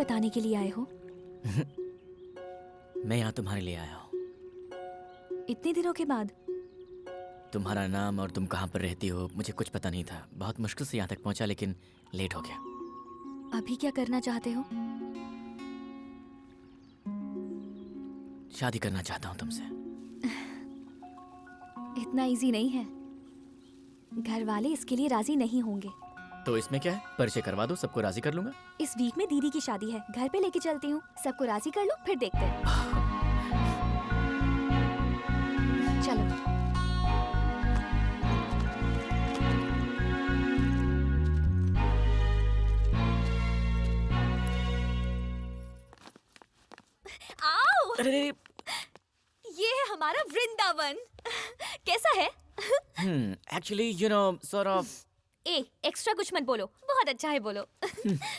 बताने के लिए आए हो? मैं यहाँ तुम्हारे लिए आया हूँ। इतने दिनों के बाद? तुम्हारा नाम और तुम कहाँ पर रहती हो मुझे कुछ पता नहीं था। बहुत मुश्किल से यहाँ तक पहुँचा, लेकिन लेट हो गया। अभी क्या करना चाहते हो? शादी करना चाहता हूँ तुमसे। इतना इजी नहीं है। घर वाले इसके लिए राजी नहीं होंगे। तो इसमें क्या है, परिचय करवा दो, सबको राजी कर लूंगा। इस वीक में दीदी की शादी है, घर पे लेके चलती हूँ, सबको राजी कर लो, फिर देखते हैं। चलो। आओ! अरे ये है हमारा वृंदावन। कैसा है? Actually you know sort of. Extra कुछ मत बोलो, बहुत अच्छा है बोलो।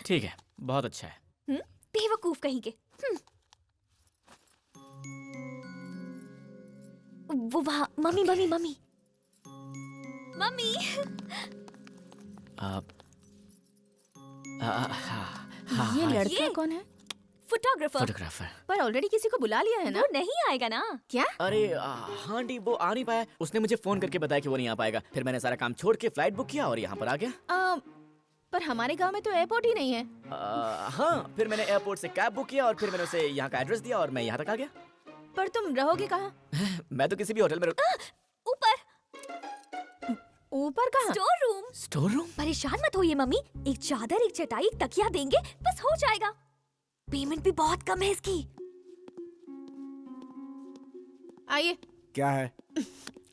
ठीक है, बहुत अच्छा है। बेवकूफ कहीं के। वो वहाँ मम्मी मम्मी मम्मी मम्मी। ये लड़का कौन है? फोटोग्राफर। फोटोग्राफर। पर ऑलरेडी किसी को बुला लिया है ना? वो नहीं आएगा ना? क्या? अरे हाँ डी, वो आ नहीं पाया। उसने मुझे फोन करके बताया कि वो नहीं आ पाएगा। फिर मैंने सारा काम छोड़ के फ्लाइट बुक किया और यहाँ पर आ गया। पर हमारे गांव में तो एयरपोर्ट ही नहीं है। हाँ, फिर मैंने एयरपोर्ट से कैब बुक किया और फिर मैंने उसे यहाँ का एड्रेस दिया और मैं यहाँ तक आ गया। पर तुम रहोगे कहाँ? मैं तो किसी भी होटल में ऊपर। ऊपर कहाँ? Store room. Store room? परेशान मत होइए मम्मी, एक चादर, एक चटाई, एक तकिया देंगे, बस हो जाएगा। पेमेंट भी बहुत कम है इसकी। आइए। क्या है?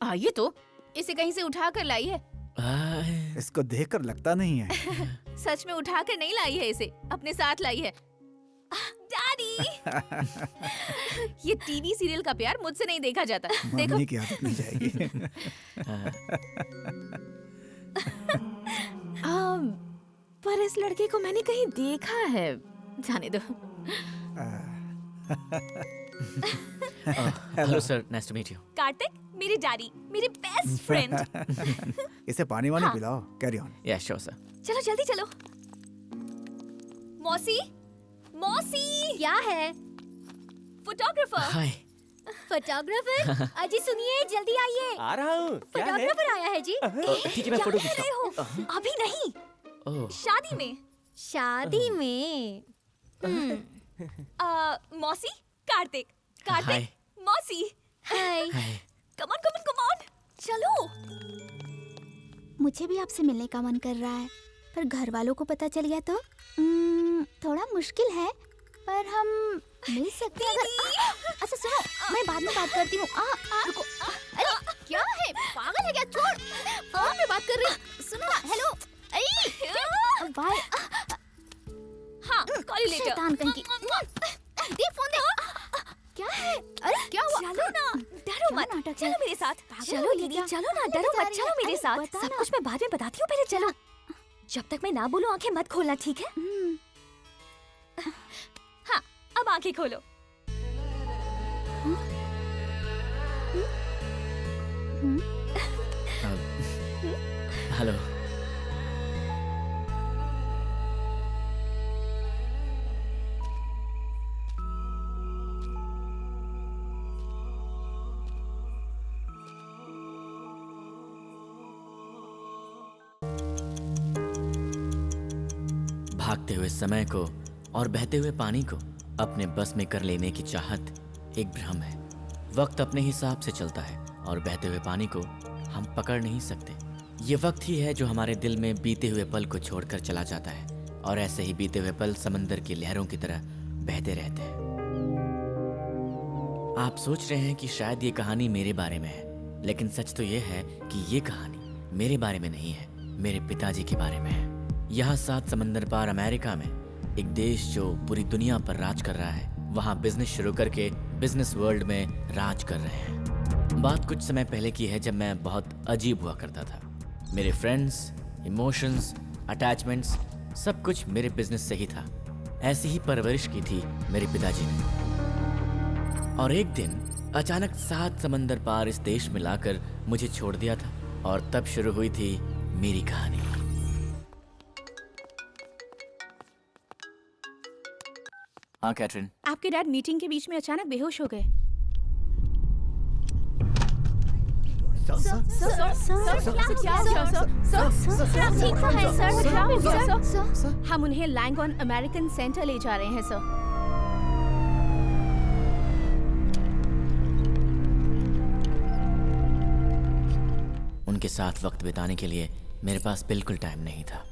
आइए तो, इसे कहीं से उठा कर लाई है। इसको देखकर लगता नहीं है। सच में उठा कर नहीं लाई है, इसे अपने साथ लाई है। डैडी। ये टीवी सीरियल का प्यार मुझसे नहीं देखा जाता। देखो। मम्मी की आदत नहीं जाएगी। पर इस लड़के को मैंने कहीं देखा है। जाने दो। Hello sir, nice to meet you. Kartik, मेरे डैडी, मेरे बेस्ट फ्रेंड। इसे पानी वानी पिलाओ। Carry on. Yeah sure sir. चलो जल्दी चलो। मौसी, मौसी। क्या है? फोटोग्राफर। हाय। फोटोग्राफर, अजी सुनिए, जल्दी आइए। आ रहा हूँ। क्या है? फोटोग्राफर आया है जी। ठीक है, मैं क्या फोटो कह खींचता रहे हो? अभी नहीं, हूँ। शादी में। शादी में। मौसी, कार्तिक, हाय। कार्तिक, मौसी। Hi. Hi. Come on, come on, come on. चलो। मुझे भी आपसे मिलने का मन कर रहा है, पर घर वालों को पता चल गया तो थोड़ा मुश्किल है, पर हम मिल सकते हैं अगर। अच्छा सुनो, मैं बाद में बात करती हूँ। रुको। अरे क्या है, पागल है क्या? छोड़, फोन पे बात कर रही हूँ। सुनो ना, हेलो। अरे बाय। हाँ, कॉल यू लेटर। शैतान कहीं की। दे फोन दे। क्या है? अरे क्या हुआ? चलो ना, डरो मत। नाटक है? चलो मेरे साथ। पागल चलो हो गई दीदी, क्या? चलो ना, क्या डरो बता मत, रही चलो है? मेरे अरे साथ। बता सब ना। कुछ मैं बाद में बताती हूँ, पहले चलो। जब तक मैं ना बोलूं आंखें मत खोलना, ठीक है? हाँ, अब आंखें खोलो। हेलो। भागते हुए समय को और बहते हुए पानी को अपने बस में कर लेने की चाहत एक भ्रम है। वक्त अपने हिसाब से चलता है और बहते हुए पानी को हम पकड़ नहीं सकते। ये वक्त ही है जो हमारे दिल में बीते हुए पल को छोड़कर चला जाता है, और ऐसे ही बीते हुए पल समंदर की लहरों की तरह बहते रहते हैं। आप सोच रहे हैं कि शायद ये कहानी मेरे बारे में है, लेकिन सच तो ये है कि ये कहानी मेरे बारे में नहीं है, मेरे पिताजी के बारे में है। यहाँ 7 समंदर पार अमेरिका में एक देश जो पूरी दुनिया पर राज कर रहा है, वहाँ बिजनेस शुरू करके बिजनेस वर्ल्ड में राज कर रहे हैं। बात कुछ समय पहले की है, जब मैं बहुत अजीब हुआ करता था। मेरे फ्रेंड्स, इमोशंस, अटैचमेंट्स सब कुछ मेरे बिजनेस से ही था। ऐसी ही परवरिश की थी मेरे पिताजी ने। और एक दिन अचानक 7 समंदर पार इस देश में लाकर मुझे छोड़ दिया था, और तब शुरू हुई थी मेरी कहानी। हाँ कैथरीन। आपके डैड मीटिंग के बीच में अचानक बेहोश हो गए। हम उन्हें लैंगॉन अमेरिकन सेंटर ले जा रहे हैं सर। उनके साथ वक्त बिताने के लिए मेरे पास बिल्कुल टाइम नहीं था।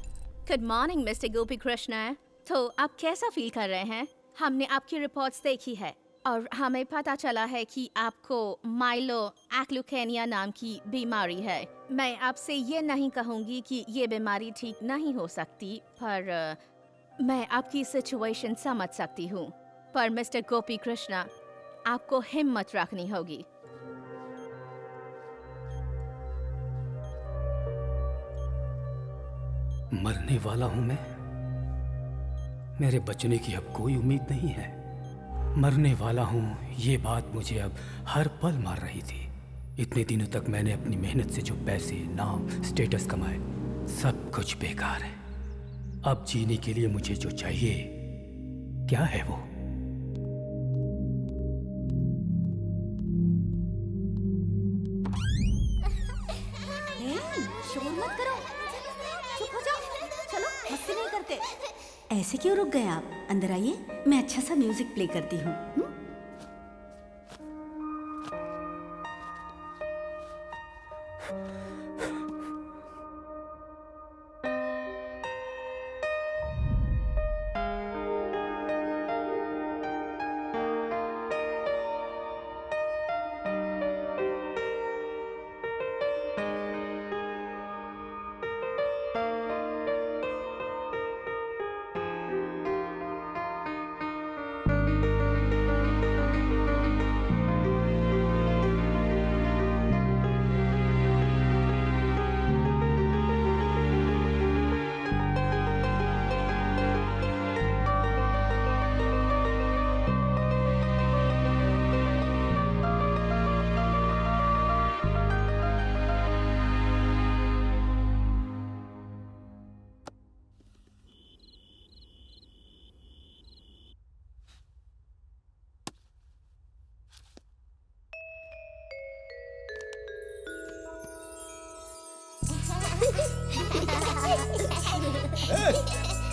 गुड मॉर्निंग मिस्टर गोपी कृष्णा। तो आप कैसा फील कर रहे हैं? हमने आपकी रिपोर्ट्स देखी है और हमें पता चला है कि आपको माइलो एक्लुकेनिया नाम की बीमारी है। मैं आपसे ये नहीं कहूँगी कि ये बीमारी ठीक नहीं हो सकती, पर मैं आपकी सिचुएशन समझ सकती हूँ। पर मिस्टर गोपी कृष्णा, आपको हिम्मत रखनी होगी। मरने वाला हूं मैं। मेरे बचने की अब कोई उम्मीद नहीं है। मरने वाला हूं, ये बात मुझे अब हर पल मार रही थी। इतने दिनों तक मैंने अपनी मेहनत से जो पैसे, नाम, स्टेटस कमाए, सब कुछ बेकार है। अब जीने के लिए मुझे जो चाहिए, क्या है वो? शोर मत करो, चुप हो जाओ। चलो, मस्ती नहीं करते। ऐसे क्यों रुक गए आप? अंदर आइए, मैं अच्छा सा म्यूजिक प्ले करती हूँ।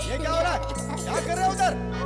ये क्या हो रहा है? क्या कर रहे हो उधर?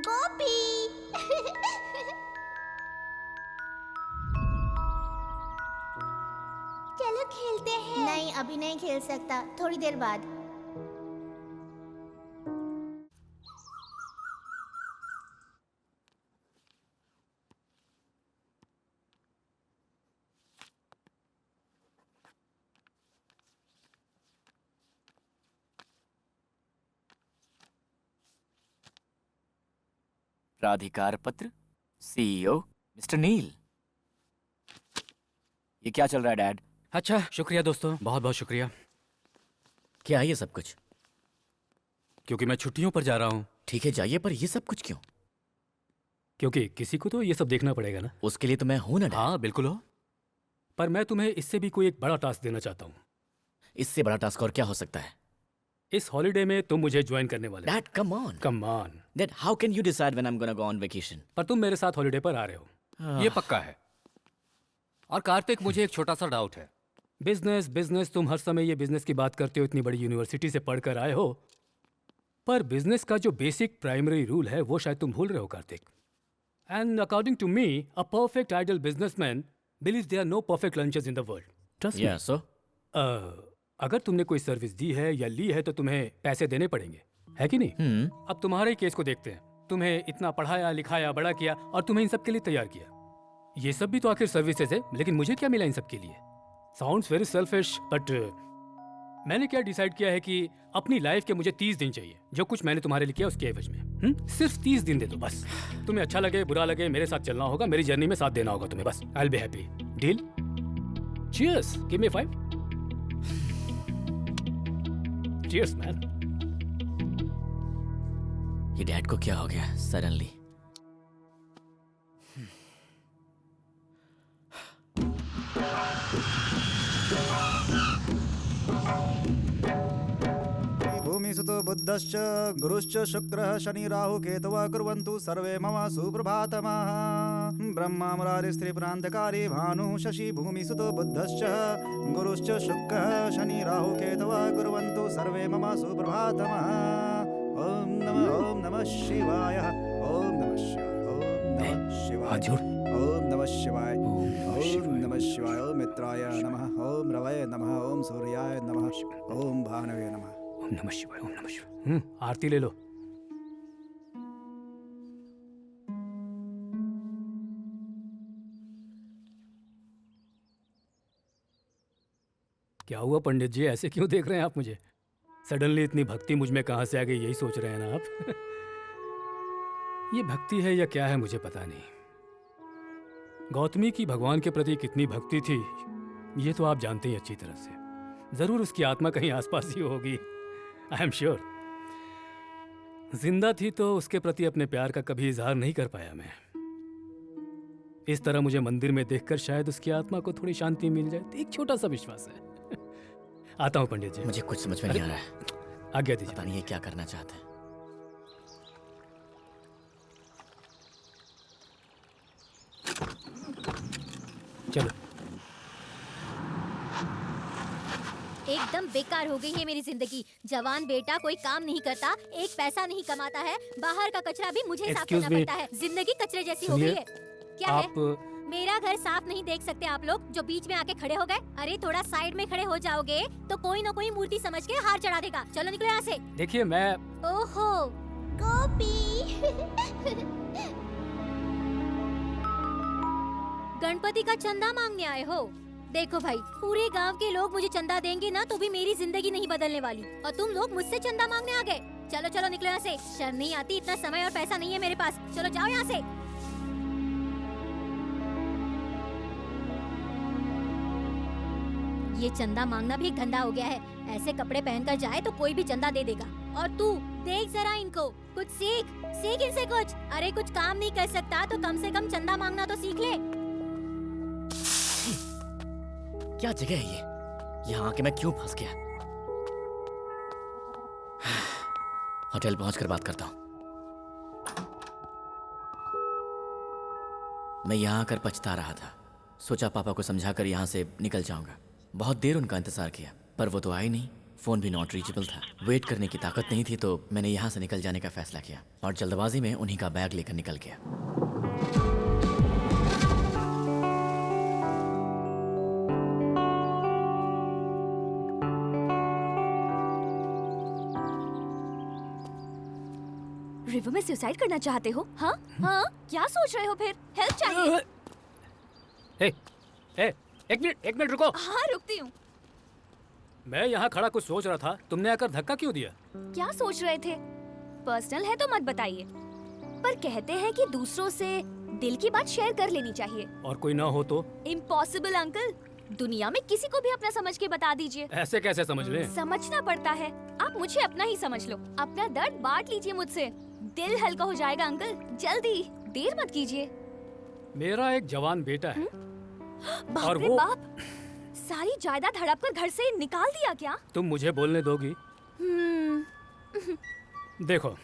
गोपी चलो खेलते हैं। नहीं, अभी नहीं खेल सकता, थोड़ी देर बाद। प्राधिकार पत्र, सीईओ मिस्टर नील। ये क्या चल रहा है डैड? अच्छा, शुक्रिया दोस्तों, बहुत बहुत शुक्रिया। क्या है ये सब कुछ? क्योंकि मैं छुट्टियों पर जा रहा हूँ। ठीक है जाइए, पर ये सब कुछ क्यों? क्योंकि किसी को तो ये सब देखना पड़ेगा ना। उसके लिए तो मैं हूं ना डैड। हाँ बिल्कुल हो, पर मैं तुम्हें इससे भी कोई एक बड़ा टास्क देना चाहता हूँ। इससे बड़ा टास्क और क्या हो सकता है? इस हॉलिडे में तुम मुझे ज्वाइन करने वाले हो। Dad come on. Come on. Dad how can you decide when I am gonna go on vacation? पर तुम मेरे साथ हॉलिडे पर आ रहे हो, ये पक्का है। और कार्तिक, मुझे एक छोटा सा डाउट है। बिजनेस बिजनेस, तुम हर समय ये बिजनेस की बात करते हो, इतनी बड़ी यूनिवर्सिटी से पढ़कर आए हो, पर बिजनेस का जो बेसिक प्राइमरी रूल है वो शायद तुम भूल रहे हो Kartik. And according to me, a perfect ideal businessman believes there are no perfect lunches in the world. Trust me. Yeah so अगर तुमने कोई सर्विस दी है या ली है तो तुम्हें पैसे देने पड़ेंगे, है कि नहीं? अब तुम्हारे ही केस को देखते हैं। तुम्हें इतना पढ़ाया लिखाया बड़ा किया और तुम्हें इन सब के लिए तैयार किया। ये सब भी तो आखिर सर्विसेज है, लेकिन मुझे क्या मिला इन सब के लिए? साउंड्स वेरी सेल्फिश, बट मैंने क्या डिसाइड किया है कि अपनी लाइफ के मुझे 30 दिन चाहिए, जो कुछ मैंने तुम्हारे लिए किया उसके एवज में। सिर्फ 30 दिन दे दो बस। तुम्हें अच्छा लगे बुरा लगे मेरे साथ चलना होगा, मेरी जर्नी में साथ देना होगा तुम्हें बस। I will be happy. Deal? Cheers, give me 5। Cheers man. ये डैड को क्या हो गया सडनली? भूमिसुतो बुद्धश्च गुरुश्च शुक्रः शनि राहु केतवः कुर्वन्तु सर्वे मम सुप्रभातमः। ब्रह्मा मुरारी स्त्री प्रान्तकारी भानुः शशि भूमिसुतो बुद्धश्च गुरुश्च शुक्रः शनि राहु केतवः कुर्वन्तु सर्वे मम सुप्रभातमः। ओम नमः शिवाय। ओम नमः शिवाय। ओम नमः शिवाय। हाथ जोड़। ओम नमः शिवाय। ओम ओम नमः शिवाय। ओम मित्राय नमः। ओम रवये नमः। ओम सूर्याय नमः। ओम भानवे नमः। ओम नमः शिवाय। ओम नमः शिवाय। आरती ले लो। क्या हुआ पंडित जी, ऐसे क्यों देख रहे हैं आप मुझे? सडनली इतनी भक्ति मुझ में कहाँ से आ गई, यही सोच रहे हैं ना आप? ये भक्ति है या क्या है मुझे पता नहीं। गौतमी की भगवान के प्रति कितनी भक्ति थी ये तो आप जानते ही अच्छी तरह से। जरूर उसकी आत्मा कहीं आसपास ही होगी, आई एम श्योर। जिंदा थी तो उसके प्रति अपने प्यार का कभी इजहार नहीं कर पाया मैं। इस तरह मुझे मंदिर में देखकर शायद उसकी आत्मा को थोड़ी शांति मिल जाए, एक छोटा सा विश्वास है। आता हूँ पंडित जी। मुझे कुछ समझ में नहीं आ रहा है। आज्ञा दीजिए। पता नहीं ये क्या करना चाहते हैं। चलो। एकदम बेकार हो गई है मेरी जिंदगी। जवान बेटा कोई काम नहीं करता, एक पैसा नहीं कमाता है, बाहर का कचरा भी मुझे साफ Excuse करना me. पड़ता है। जिंदगी कचरे जैसी हो गई है। क्या है? आप मेरा घर साफ नहीं देख सकते आप लोग जो बीच में आके खड़े हो गए? अरे थोड़ा साइड में खड़े हो जाओगे तो कोई ना कोई मूर्ति समझ के हार चढ़ा देगा। चलो निकलो यहाँ से। देखिए मैं ओहो गोपी। गणपति का चंदा मांगने आए हो? देखो भाई, पूरे गांव के लोग मुझे चंदा देंगे ना तो भी मेरी जिंदगी नहीं बदलने वाली, और तुम लोग मुझसे चंदा मांगने आ गए। चलो चलो निकलो यहाँ से। शर्म नहीं आती? इतना समय और पैसा नहीं है मेरे पास। चलो जाओ यहाँ से। ये चंदा मांगना भी एक धंधा हो गया है। ऐसे कपड़े पहनकर जाए तो कोई भी चंदा दे देगा। और तू देख जरा इनको, कुछ सीख इनसे कुछ। अरे कुछ काम नहीं कर सकता तो कम से कम चंदा मांगना तो सीख ले। क्या जगह है ये? यहाँ आके मैं क्यों फंस गया? होटल पहुंचकर बात करता हूँ। मैं यहाँ आकर पछता रहा था। सोचा पापा को समझाकर यहाँ से निकल जाऊंगा। बहुत देर उनका इंतजार किया पर वो तो आए नहीं। फोन भी नॉट रीचेबल था। वेट करने की ताकत नहीं थी तो मैंने यहाँ से निकल जाने का फैसला किया और जल्दबाजी में उन्हीं का बैग लेकर निकल गया। रिवर में सुसाइड करना चाहते हो? हाँ हाँ, क्या सोच रहे हो फिर? हेल्प चाहिए? एक मिनट रुको। हाँ रुकती हूँ। मैं यहाँ खड़ा कुछ सोच रहा था, तुमने आकर धक्का क्यों दिया? क्या सोच रहे थे? पर्सनल है तो मत बताइए, पर कहते हैं कि दूसरों से दिल की बात शेयर कर लेनी चाहिए। और कोई ना हो तो? इम्पॉसिबल अंकल, दुनिया में किसी को भी अपना समझ के बता दीजिए। ऐसे कैसे समझ ले? समझना पड़ता है। आप मुझे अपना ही समझ लो। अपना दर्द बांट लीजिए मुझसे, दिल हल्का हो जाएगा अंकल। जल्दी, देर मत कीजिए। मेरा एक जवान बेटा है। बाप और रे वो बाप, सारी जायदाद हड़प कर घर से निकाल दिया क्या? तुम मुझे बोलने दोगी? देखो,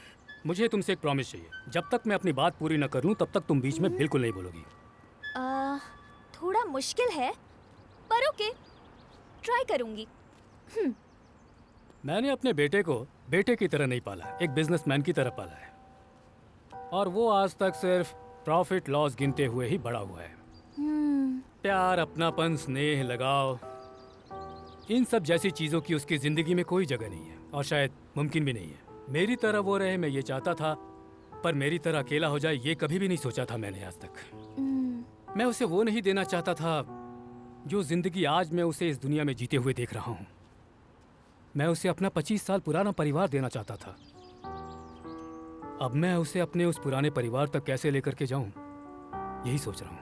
मुझे तुमसे एक प्रॉमिस चाहिए। जब तक मैं अपनी बात पूरी न कर लूं तब तक तुम बीच में बिल्कुल नहीं बोलोगी। थोड़ा मुश्किल है पर ओके, ट्राई करूंगी। मैंने अपने बेटे को बेटे की तरह नहीं पाला, एक बिजनेसमैन की तरह पाला है। और वो आज तक सिर्फ प्रॉफिट लॉस गिनते हुए ही बड़ा हुआ है। प्यार, अपनापन, स्नेह, लगाव, इन सब जैसी चीजों की उसकी जिंदगी में कोई जगह नहीं है और शायद मुमकिन भी नहीं है। मेरी तरह वो रहे मैं ये चाहता था, पर मेरी तरह अकेला हो जाए ये कभी भी नहीं सोचा था मैंने आज तक। मैं उसे वो नहीं देना चाहता था जो जिंदगी आज मैं उसे इस दुनिया में जीते हुए देख रहा हूँ। मैं उसे अपना 25 साल पुराना परिवार देना चाहता था। अब मैं उसे अपने उस पुराने परिवार तक कैसे लेकर के जाऊं, यही सोच रहा हूं।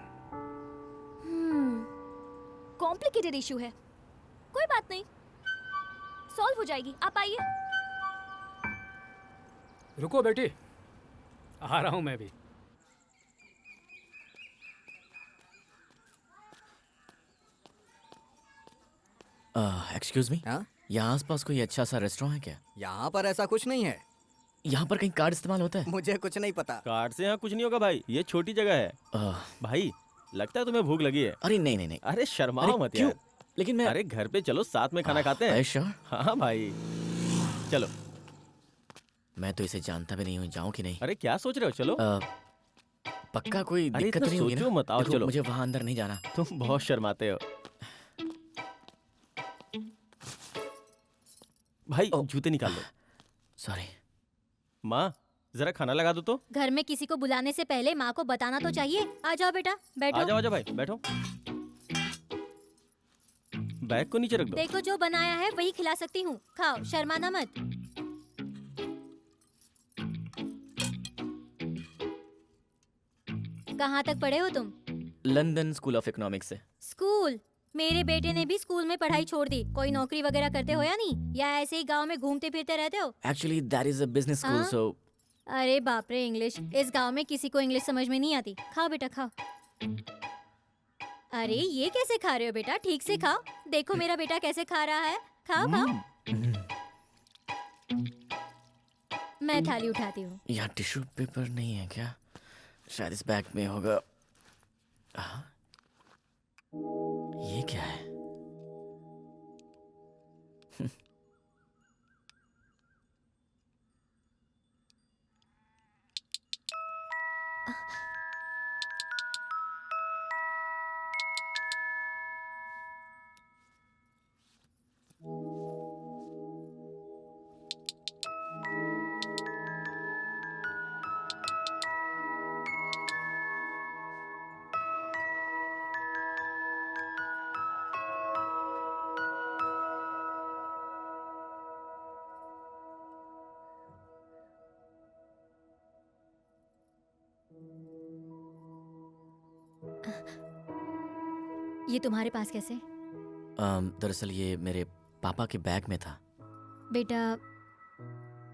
कॉम्प्लिकेटेड इशू है, कोई बात नहीं, सॉल्व हो जाएगी। आप आइए। रुको बेटी, आ रहा हूं मैं भी। एक्सक्यूज मी, हाँ? यहाँ आसपास कोई अच्छा सा रेस्टोरेंट है क्या? यहाँ पर ऐसा कुछ नहीं है। यहाँ पर कहीं कार्ड इस्तेमाल होता है? मुझे कुछ नहीं पता। कार्ड से यहाँ कुछ नहीं होगा भाई, ये छोटी जगह है। भाई लगता है तुम्हें भूख लगी है। अरे नहीं नहीं नहीं। अरे शर्माओ मत क्यों? यार। लेकिन मैं अरे घर पे चलो, साथ में खाना खाते हैं। श्योर। हाँ भाई चलो। मैं तो इसे जानता भी नहीं हूँ, जाऊँ कि नहीं? अरे क्या सोच रहे हो, चलो। पक्का कोई अरे दिक्कत इतना नहीं होगी ना? सोचो मत, आओ देखो, चलो। मुझे वहाँ अंदर नहीं जाना। तुम बहुत शर्माते हो भाई। जूते निकाल लो। सॉरी। माँ जरा खाना लगा दो तो। घर में किसी को बुलाने से पहले माँ को बताना तो चाहिए। आ जाओ बेटा, बैठो। आ जाओ भाई, बैठो। बैग को नीचे रख दो। देखो जो बनाया है वही खिला सकती हूँ, खाओ, शर्माना मत। कहाँ तक पढ़े हो तुम? लंदन स्कूल ऑफ इकोनॉमिक्स से। स्कूल? मेरे बेटे ने भी स्कूल में पढ़ाई छोड़ दी। कोई नौकरी वगैरह करते हो या नहीं, या ऐसे ही गांव में घूमते फिरते रहते हो? Actually that is a business school, हाँ? सो। अरे बाप रे, इंग्लिश। इस गांव में किसी को इंग्लिश समझ में नहीं आती। खाओ बेटा, खाओ। अरे ये कैसे खा रहे हो बेटा, ठीक से खाओ। देखो मेरा बेटा कैसे खा रहा है, खाओ खाओ। मैं थाली उठाती हूँ। यहाँ टिश्यू पेपर नहीं है क्या? शायद इस बैग में होगा। ये क्या है? ये तुम्हारे पास कैसे? दरअसल ये मेरे पापा के बैग में था। बेटा,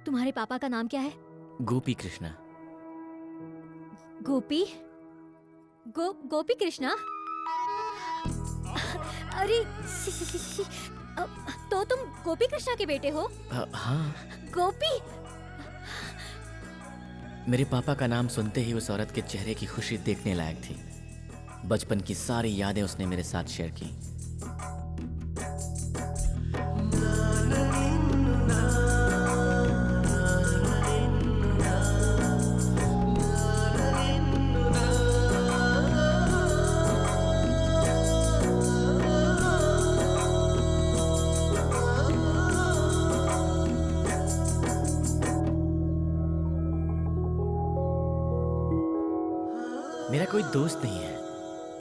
तुम्हारे पापा का नाम क्या है? गोपी कृष्णा। गोपी? गोपी कृष्णा? अरे तो तुम गोपी कृष्णा के बेटे हो? हाँ। गोपी? मेरे पापा का नाम सुनते ही उस औरत के चेहरे की खुशी देखने लायक थी। बचपन की सारी यादें उसने मेरे साथ शेयर की। मेरा कोई दोस्त नहीं है,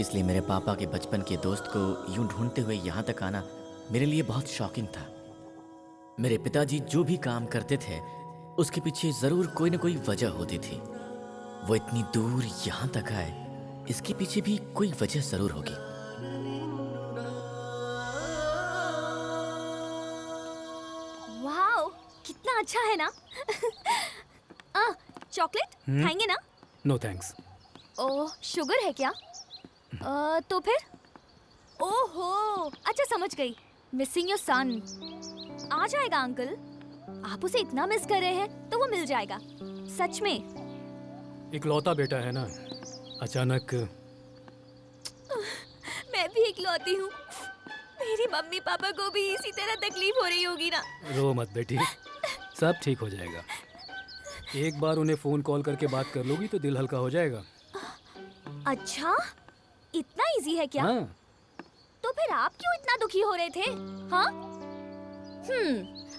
इसलिए मेरे पापा के बचपन के दोस्त को यूं ढूंढते हुए यहाँ तक आना मेरे लिए बहुत शॉकिंग था। मेरे पिताजी जो भी काम करते थे उसके पीछे जरूर कोई न कोई वजह होती थी। वो इतनी दूर यहाँ तक आए, इसके पीछे भी कोई वजह जरूर होगी। वाओ, कितना अच्छा है ना। चॉकलेट खाएंगे ना? No thanks. ओह, शुगर है क्या? तो फिर? ओहो, अच्छा समझ गई। Missing your son. आ जाएगा अंकल। आप उसे इतना मिस कर रहे हैं तो वो मिल जाएगा, सच में। इकलौता बेटा है ना, अचानक। मैं भी इकलौती हूँ। मेरी मम्मी पापा को भी इसी तरह तकलीफ हो रही होगी ना। रो मत बेटी, सब ठीक हो जाएगा। एक बार उन्हें फोन कॉल करके बात कर लोगी तो दिल हल्का हो जाएगा। अच्छा, इतना इजी है क्या? हाँ। तो फिर आप क्यों इतना दुखी हो रहे थे? हाँ?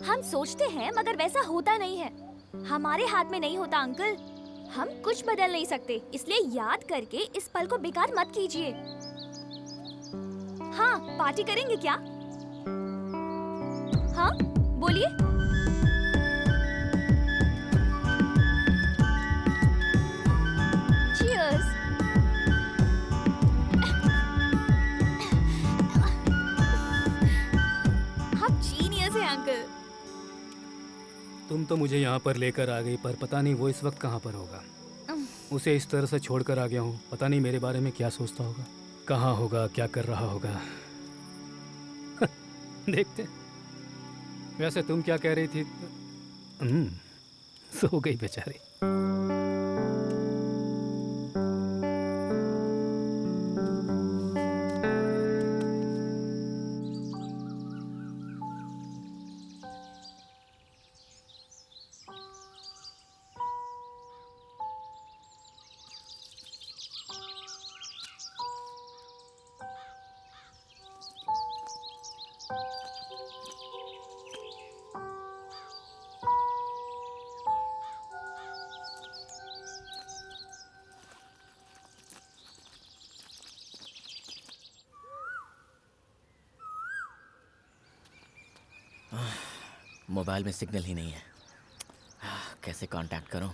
हम सोचते हैं मगर वैसा होता नहीं है। हमारे हाथ में नहीं होता अंकल। हम कुछ बदल नहीं सकते, इसलिए याद करके इस पल को बेकार मत कीजिए। हाँ, पार्टी करेंगे क्या? हाँ? बोलिए। Cheers। आप जीनियस हैं अंकल। तुम तो मुझे यहाँ पर लेकर आ गई, पर पता नहीं वो इस वक्त कहाँ पर होगा। उसे इस तरह से छोड़कर आ गया हूँ, पता नहीं मेरे बारे में क्या सोचता होगा, कहाँ होगा, क्या कर रहा होगा। देखते। वैसे तुम क्या कह रही थी? सो गई बेचारी। मोबाइल में सिग्नल ही नहीं है, कैसे कांटेक्ट करूं?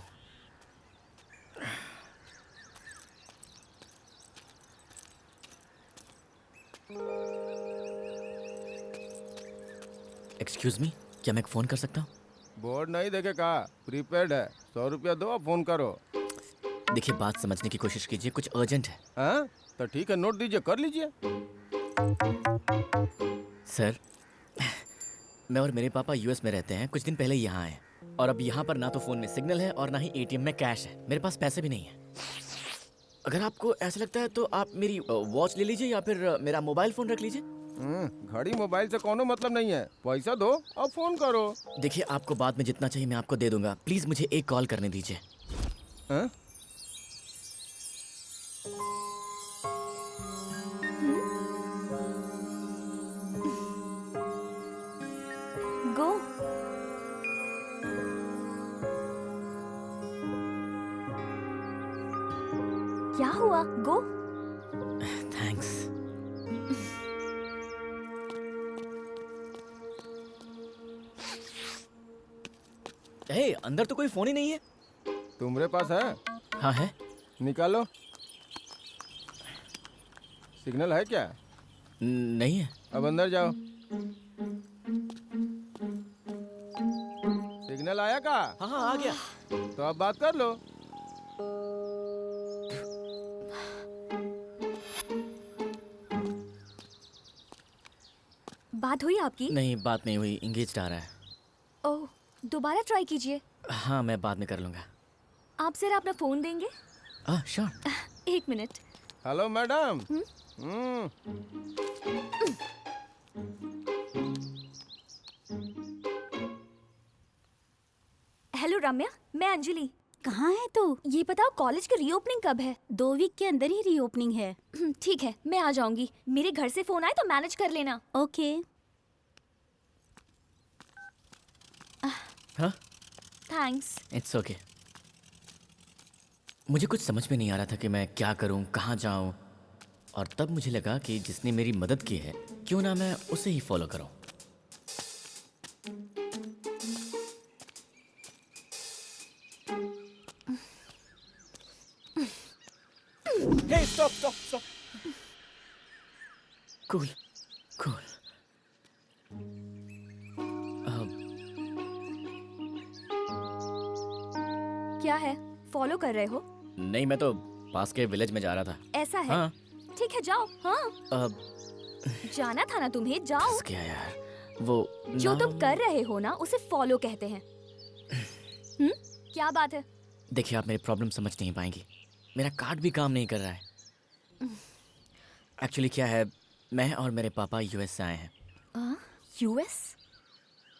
एक्सक्यूज मी, क्या मैं एक फोन कर सकता हूँ? बोर्ड नहीं देखे कहा, प्रीपेड है, 100 रुपया दो, फोन करो। देखिए, बात समझने की कोशिश कीजिए, कुछ अर्जेंट है। हाँ तो ठीक है, नोट दीजिए, कर लीजिए। सर, मैं और मेरे पापा यूएस में रहते हैं, कुछ दिन पहले यहाँ आए, और अब यहाँ पर ना तो फोन में सिग्नल है और ना ही एटीएम में कैश है। मेरे पास पैसे भी नहीं है। अगर आपको ऐसा लगता है तो आप मेरी वॉच ले लीजिए या फिर मेरा मोबाइल फोन रख लीजिए। घड़ी मोबाइल से कोनो मतलब नहीं है, पैसा दो और फोन करो। देखिए, आपको बाद में जितना चाहिए मैं आपको दे दूंगा, प्लीज मुझे एक कॉल करने दीजिए। हाँ? गो। क्या हुआ? गो। थैंक्स। हे, अंदर तो कोई फोन ही नहीं है। तुम्हारे पास है? हाँ है। निकालो। सिग्नल है क्या? नहीं है। अब अंदर जाओ। सिग्नल आया का? हाँ हाँ, आ गया। तो अब बात कर लो। बात हुई आपकी? नहीं, बात नहीं हुई, इंगेज्ड आ रहा है। ओह, दोबारा ट्राई कीजिए। हाँ, मैं बाद में कर लूंगा। आप जरा अपना फोन देंगे? श्योर। एक मिनट। Hello madam. हेलो रम्या, मैं अंजलि। कहाँ है तू? ये बताओ, कॉलेज की रीओपनिंग कब है? 2 वीक के अंदर ही रीओपनिंग है। ठीक है, मैं आ जाऊंगी। मेरे घर से फोन आए तो मैनेज कर लेना। ओके। हाँ, थैंक्स। It's okay. मुझे कुछ समझ में नहीं आ रहा था कि मैं क्या करूं, कहाँ जाऊं, और तब मुझे लगा कि जिसने मेरी मदद की है, क्यों ना मैं उसे ही फॉलो करूं। Hey stop stop stop. Cool cool. क्या है, फॉलो कर रहे हो? नहीं, मैं तो पास के विलेज में जा रहा था। ऐसा है? हाँ। ठीक है, जाओ। हाँ, अब जाना था ना तुम्हें, जाओ। फंस गया यार। वो जो ना- तुम कर रहे हो ना, उसे फॉलो कहते हैं। क्या बात है? देखिए, आप मेरी प्रॉब्लम समझ नहीं पाएंगी। मेरा कार्ड भी काम नहीं कर रहा है। एक्चुअली क्या है, मैं और मेरे पापा यूएस से आए हैं। यूएस?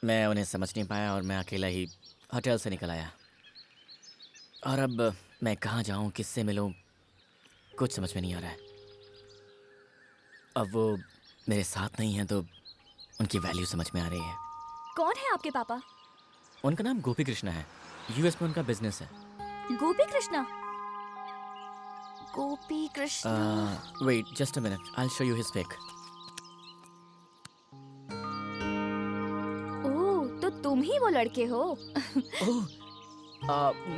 मैं उन्हें समझ नहीं पाया और मैं अकेला ही होटल से निकल आया। और अब मैं कहाँ जाऊँ, किससे मिलूँ, कुछ समझ में नहीं आ रहा है। अब वो मेरे साथ नहीं हैं तो उनकी वैल्यू समझ में आ रही है। कौन है आपके पापा? उनका नाम गोपी कृष्णा है। यूएस में उनका बिजनेस है। Gopi Krishna? Gopi Krishna. Wait just a minute, I will show you his pic. Oh, ही वो लड़के हो। ओह,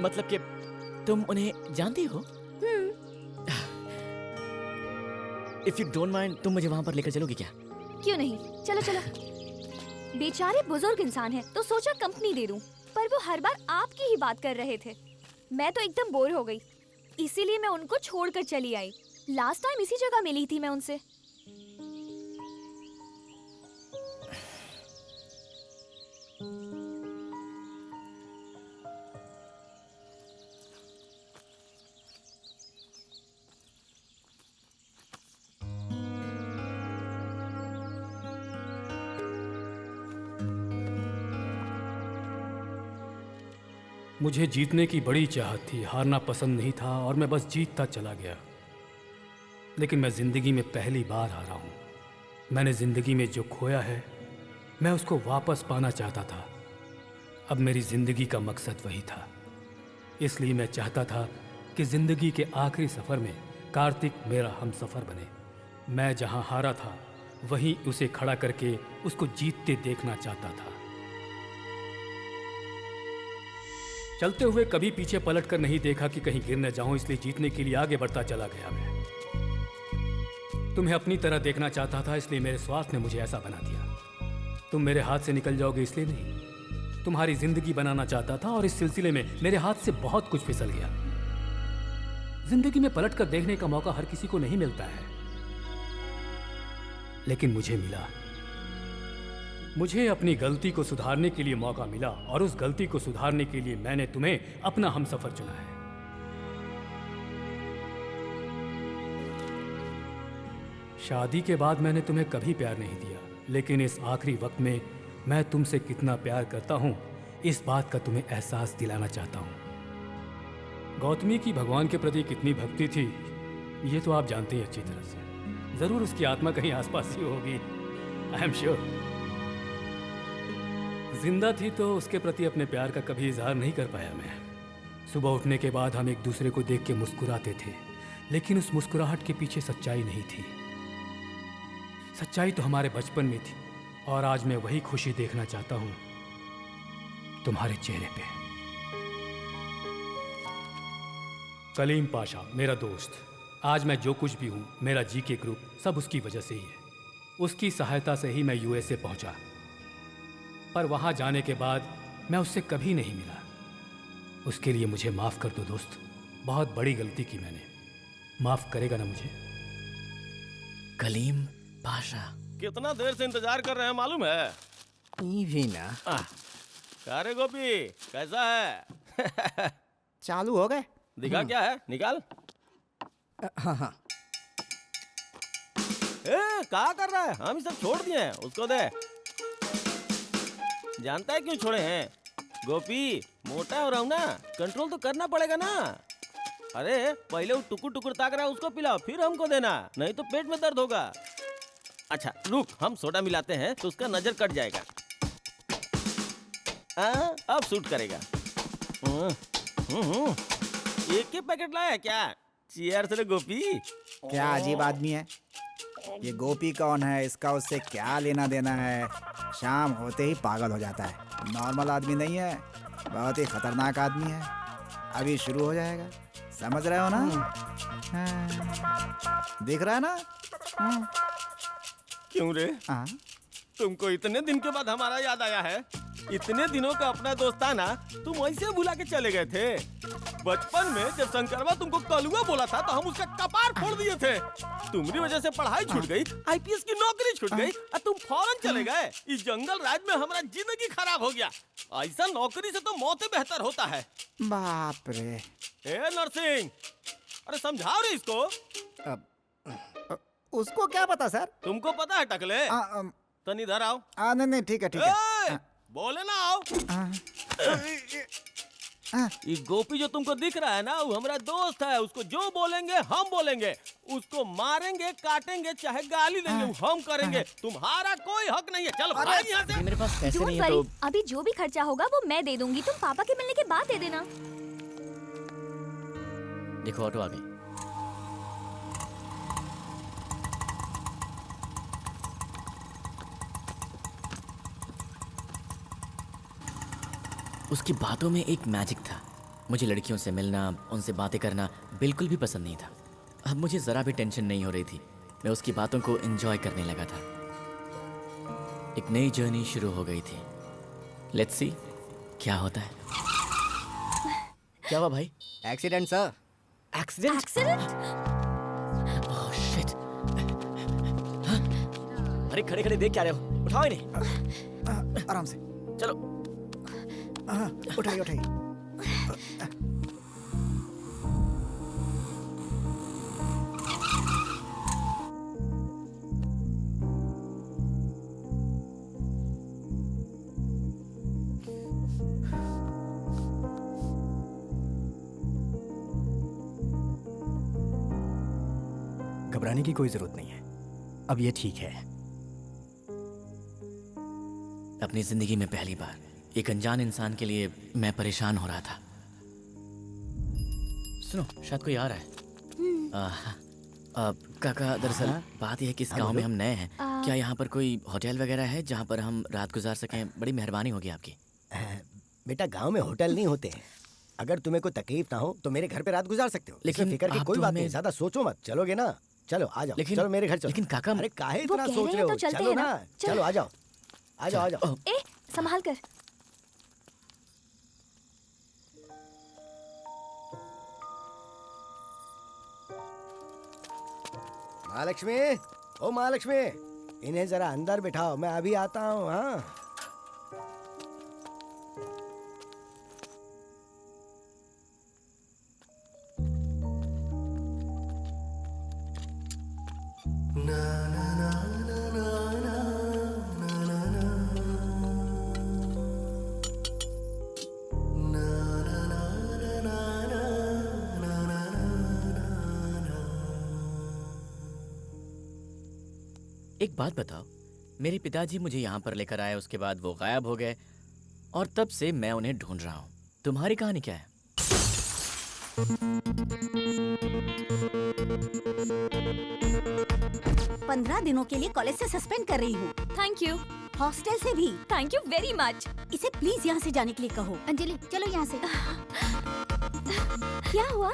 मतलब कि तुम उन्हें जानती हो? इफ यू डोंट माइंड, तुम मुझे वहां पर लेकर चलोगी क्या? क्यों नहीं, चलो चलो। बेचारे बुजुर्ग इंसान हैं, तो सोचा कंपनी दे दूं, पर वो हर बार आपकी ही बात कर रहे थे। मैं तो एकदम बोर हो गई, इसीलिए मैं उनको छोड़कर चली आई। लास्ट टाइम इसी जगह मिली थी मैं उनसे। मुझे जीतने की बड़ी चाहत थी, हारना पसंद नहीं था और मैं बस जीतता चला गया। लेकिन मैं जिंदगी में पहली बार हारा हूँ। मैंने जिंदगी में जो खोया है मैं उसको वापस पाना चाहता था। अब मेरी जिंदगी का मकसद वही था। इसलिए मैं चाहता था कि जिंदगी के आखिरी सफर में कार्तिक मेरा हमसफर बने। मैं जहाँ हारा था वहीं उसे खड़ा करके उसको जीतते देखना चाहता था। चलते हुए कभी पीछे पलट कर नहीं देखा कि कहीं गिर न जाऊं, इसलिए जीतने के लिए आगे बढ़ता चला गया। मैं तुम्हें अपनी तरह देखना चाहता था, इसलिए मेरे स्वार्थ ने मुझे ऐसा बना दिया। तुम मेरे हाथ से निकल जाओगे इसलिए नहीं, तुम्हारी जिंदगी बनाना चाहता था और इस सिलसिले में मेरे हाथ से बहुत कुछ फिसल गया। जिंदगी में पलट कर देखने का मौका हर किसी को नहीं मिलता है, लेकिन मुझे मिला। मुझे अपनी गलती को सुधारने के लिए मौका मिला और उस गलती को सुधारने के लिए मैंने तुम्हें अपना हमसफर चुना है। शादी के बाद मैंने तुम्हें कभी प्यार नहीं दिया, लेकिन इस आखिरी वक्त में मैं तुमसे कितना प्यार करता हूं इस बात का तुम्हें एहसास दिलाना चाहता हूं। गौतमी की भगवान के प्रति कितनी भक्ति थी ये तो आप जानते ही अच्छी तरह से। जरूर उसकी आत्मा कहीं आसपास ही होगी, आई एम श्योर। जिंदा थी तो उसके प्रति अपने प्यार का कभी इजहार नहीं कर पाया मैं। सुबह उठने के बाद हम एक दूसरे को देख के मुस्कुराते थे, लेकिन उस मुस्कुराहट के पीछे सच्चाई नहीं थी। सच्चाई तो हमारे बचपन में थी और आज मैं वही खुशी देखना चाहता हूं तुम्हारे चेहरे पे। कलीम पाशा मेरा दोस्त, आज मैं जो कुछ भी हूं, मेरा जीके ग्रुप, सब उसकी वजह से ही है। उसकी सहायता से ही मैं यूएसए पहुंचा, पर वहां जाने के बाद मैं उससे कभी नहीं मिला। उसके लिए मुझे माफ कर दो दोस्त, बहुत बड़ी गलती की मैंने। माफ करेगा ना मुझे? कलीम पाशा, कितना देर से इंतजार कर रहे हैं मालूम है? भी ना। क्या रे गोपी, कैसा है? चालू हो गए? दिखा क्या है, निकाल। हाँ। क्या कर रहा है? हम सब छोड़ दिए हैं, उसको दे। जानता है क्यों छोड़े हैं? गोपी मोटा हो रहा हूँ ना, कंट्रोल तो करना पड़ेगा ना। अरे पहले वो टुकुर टुकुर ताक रहा है उसको पिलाओ, फिर हमको देना, नहीं तो पेट में दर्द होगा। अच्छा रुक, हम सोडा मिलाते हैं तो उसका नजर कट जाएगा। अब सूट करेगा। एक ही पैकेट लाया है क्या? चीयर्स रे गोपी। क्या अजीब आदमी है ये। गोपी कौन है, इसका उससे क्या लेना देना है? शाम होते ही पागल हो जाता है। नॉर्मल आदमी नहीं है, बहुत ही खतरनाक आदमी है। अभी शुरू हो जाएगा, समझ रहे हो ना? हाँ। दिख रहा है ना? क्यों रे? तुमको इतने दिन के बाद हमारा याद आया है? इतने दिनों का अपना दोस्ताना तुम ऐसे भुला के चले गए थे। बचपन में जब शंकरवा तुमको कलुआ बोला था तो हम उसका कपार फोड़ दिए थे। तुम्हारी वजह से पढ़ाई छूट गई, आईपीएस की नौकरी छूट गई और तुम फौरन चले गए। इस जंगल राज में हमारा जिंदगी खराब हो गया। ऐसा नौकरी से तो मौत बेहतर होता है। बाप रे। ए नरसिंह, अरे समझाओ रे इसको। उसको क्या पता सर? तुमको पता है टकले? तनी इधर आओ। नहीं ठीक है। बोले ना आओ। ये गोपी जो तुमको दिख रहा है ना, वो हमारा दोस्त है। उसको जो बोलेंगे हम बोलेंगे, उसको मारेंगे, काटेंगे, चाहे गाली देंगे, वो हम करेंगे। तुम्हारा कोई हक नहीं है। चलो भाग यहाँ से। मेरे पास पैसे Don't नहीं है worry, तो अभी जो भी खर्चा होगा वो मैं दे दूंगी। तुम पापा के मिलने के बाद दे देना। देखो ऑटो आ गई। उसकी बातों में एक मैजिक था। मुझे लड़कियों से मिलना, उनसे बातें करना बिल्कुल भी पसंद नहीं था। अब मुझे ज़रा भी टेंशन नहीं हो रही थी। मैं उसकी बातों को एंजॉय करने लगा था। एक नई जर्नी शुरू हो गई थी। लेट्स सी क्या होता है। क्या हुआ भाई? Accident sir. Accident? Accident? Oh shit. हाँ? अरे खड़े खड़े देख क्या रहे हो? उठाओ इन्हें। आराम से चलो। उठाइए उठाइए। घबराने की कोई जरूरत नहीं है, अब ये ठीक है। अपनी जिंदगी में पहली बार एक अनजान इंसान के लिए मैं परेशान हो रहा था। सुनो, शायद कोई आ रहा है। काका, दरअसल बात यह है कि इस गांव में हम नए हैं। क्या यहाँ पर कोई होटल वगैरह है जहाँ पर हम रात गुजार सकें? बड़ी मेहरबानी होगी आपकी। बेटा, गांव में होटल नहीं होते हैं। अगर तुम्हें कोई तकलीफ ना हो तो मेरे घर पे रात गुजार सकते हो। लेकिन फिक्र की कोई बात नहीं, ज्यादा सोचो मत। चलोगे ना? चलो आ जाओ। चलो मेरे घर चलो। लेकिन काका, अरे काहे इतना सोच रहे हो? चलो ना, चलो आ जाओ, आ जाओ, आ जाओ। ए, संभाल कर। महालक्ष्मी, ओ महालक्ष्मी, इन्हें जरा अंदर बिठाओ, मैं अभी आता हूँ। हाँ, एक बात बताओ, मेरे पिताजी मुझे यहाँ पर लेकर आए, उसके बाद वो गायब हो गए और तब से मैं उन्हें ढूंढ रहा हूँ। तुम्हारी कहानी क्या है? पंद्रह दिनों के लिए कॉलेज से सस्पेंड कर रही हूँ। Thank you. हॉस्टल से भी। Thank you very much. इसे प्लीज यहाँ से जाने के लिए कहो। अंजलि चलो यहाँ से। क्या हुआ?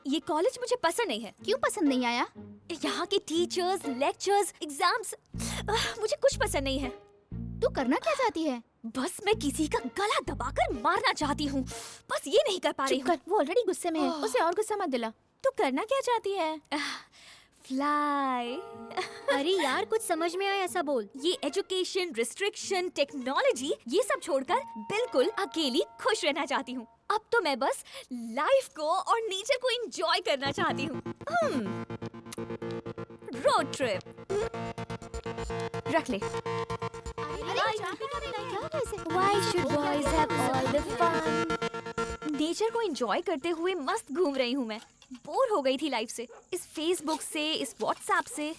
ये कॉलेज मुझे पसंद नहीं है। क्यों पसंद नहीं आया? यहाँ के टीचर्स, लेक्चर्स, एग्जाम्स, मुझे कुछ पसंद नहीं है। तू करना क्या चाहती है? बस मैं किसी का गला दबाकर मारना चाहती हूँ, बस ये नहीं कर पा रही हूँ। वो ऑलरेडी गुस्से में है, उसे और गुस्सा मत दिला। तू करना क्या चाहती है? फ्लाई। अरे यार, कुछ समझ में आया ऐसा बोल। ये एजुकेशन, रिस्ट्रिक्शन, टेक्नोलॉजी, ये सब छोड़कर बिल्कुल अकेली खुश रहना चाहती हूँ। अब तो मैं बस लाइफ को और नेचर को एंजॉय करना चाहती हूँ। रोड ट्रिप रख ले। Why should boys have all the fun? Nature को एंजॉय करते हुए मस्त घूम रही हूँ मैं। बोर हो गई थी लाइफ से, इस फेसबुक से, इस व्हाट्सएप से।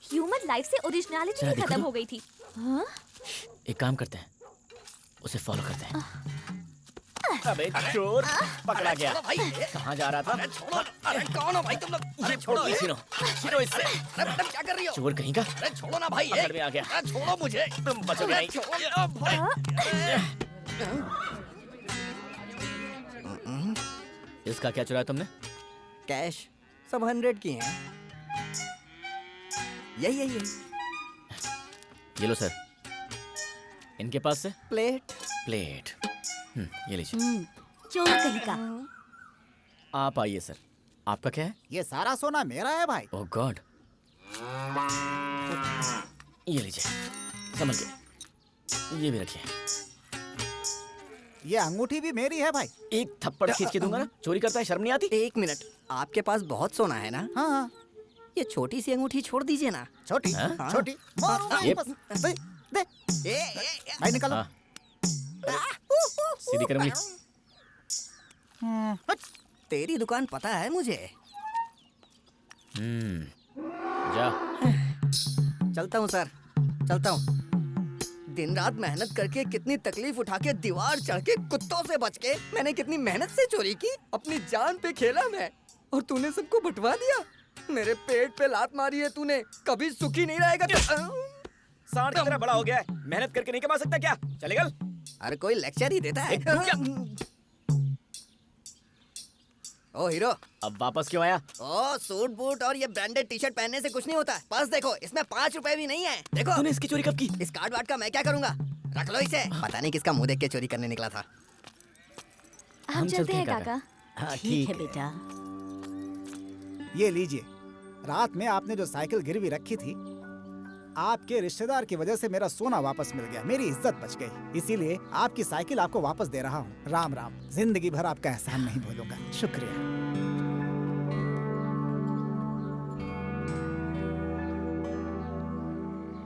ह्यूमन लाइफ से ओरिजिनलिटी ही खत्म हो गई थी। हाँ? एक काम करते हैं, उसे फॉलो करते हैं। अबे चोर, पकड़ा गया। कहाँ जा रहा था? अरे कौन हो भाई तुम लोग? ये छोड़ो इससे। अरे मैडम क्या कर रही हो? चोर कहीं का। अरे छोड़ो ना भाई। पकड़ में आ गया। अरे छोड़ो मुझे। तुम बचोगे नहीं। इसका क्या चुराया तुमने? कैश सब 100 की हैं। यही ये लो सर। इनके पास से प्लेट। ये लीजिए। चोर कहीं का। आप आइए सर। आपका क्या है? ये सारा सोना मेरा है भाई। ओह गॉड। ये लीजिए, समझ गए। ये भी रखिए। ये अंगूठी भी मेरी है भाई। एक थप्पड़ खींच के दूंगा ना। चोरी करता है, शर्म नहीं आती? एक मिनट, आपके पास बहुत सोना है ना? हाँ। ये छोटी सी अंगूठी छोड़ दीजिए ना। छोटी? हाँ? छोटी? मारो भाई ये- बस। दे। भाई निकालो। हाँ। सीधी कर उंगली। तेरी दुकान पता है मुझे। जा। चलता हूँ सर, चलता हूँ। दिन रात मेहनत करके, कितनी तकलीफ उठा के, दीवार चढ़ के, कुत्तों से बच के, मैंने कितनी मेहनत से चोरी की, अपनी जान पे खेला मैं, और तूने सबको बंटवा दिया। मेरे पेट पे लात मारी है तूने, कभी सुखी नहीं रहेगा। सांड की तरह बड़ा हो गया है, मेहनत करके नहीं कमा सकता क्या? चले गल। हर कोई लेक्चर ही देता है। ओ हीरो, अब वापस क्यों आया? ओ सूट बूट और ये ब्रांडेड टी शर्ट पहनने से कुछ नहीं होता। पर्स देखो, इसमें 5 रुपए भी नहीं है। देखो तूने इसकी चोरी कब की? इस कार्ड वार्ड का मैं क्या करूंगा? रख लो इसे। पता नहीं किसका मुंह देख के चोरी करने निकला था। हम चलते हैं काका। हाँ ठीक है बेटा। ये लीजिए, रात में आपने जो साइकिल गिरवी रखी थी, आपके रिश्तेदार की वजह से मेरा सोना वापस मिल गया, मेरी इज्जत बच गई। इसीलिए आपकी साइकिल आपको वापस दे रहा हूँ। राम राम। जिंदगी भर आपका एहसान नहीं भूलूंगा। शुक्रिया।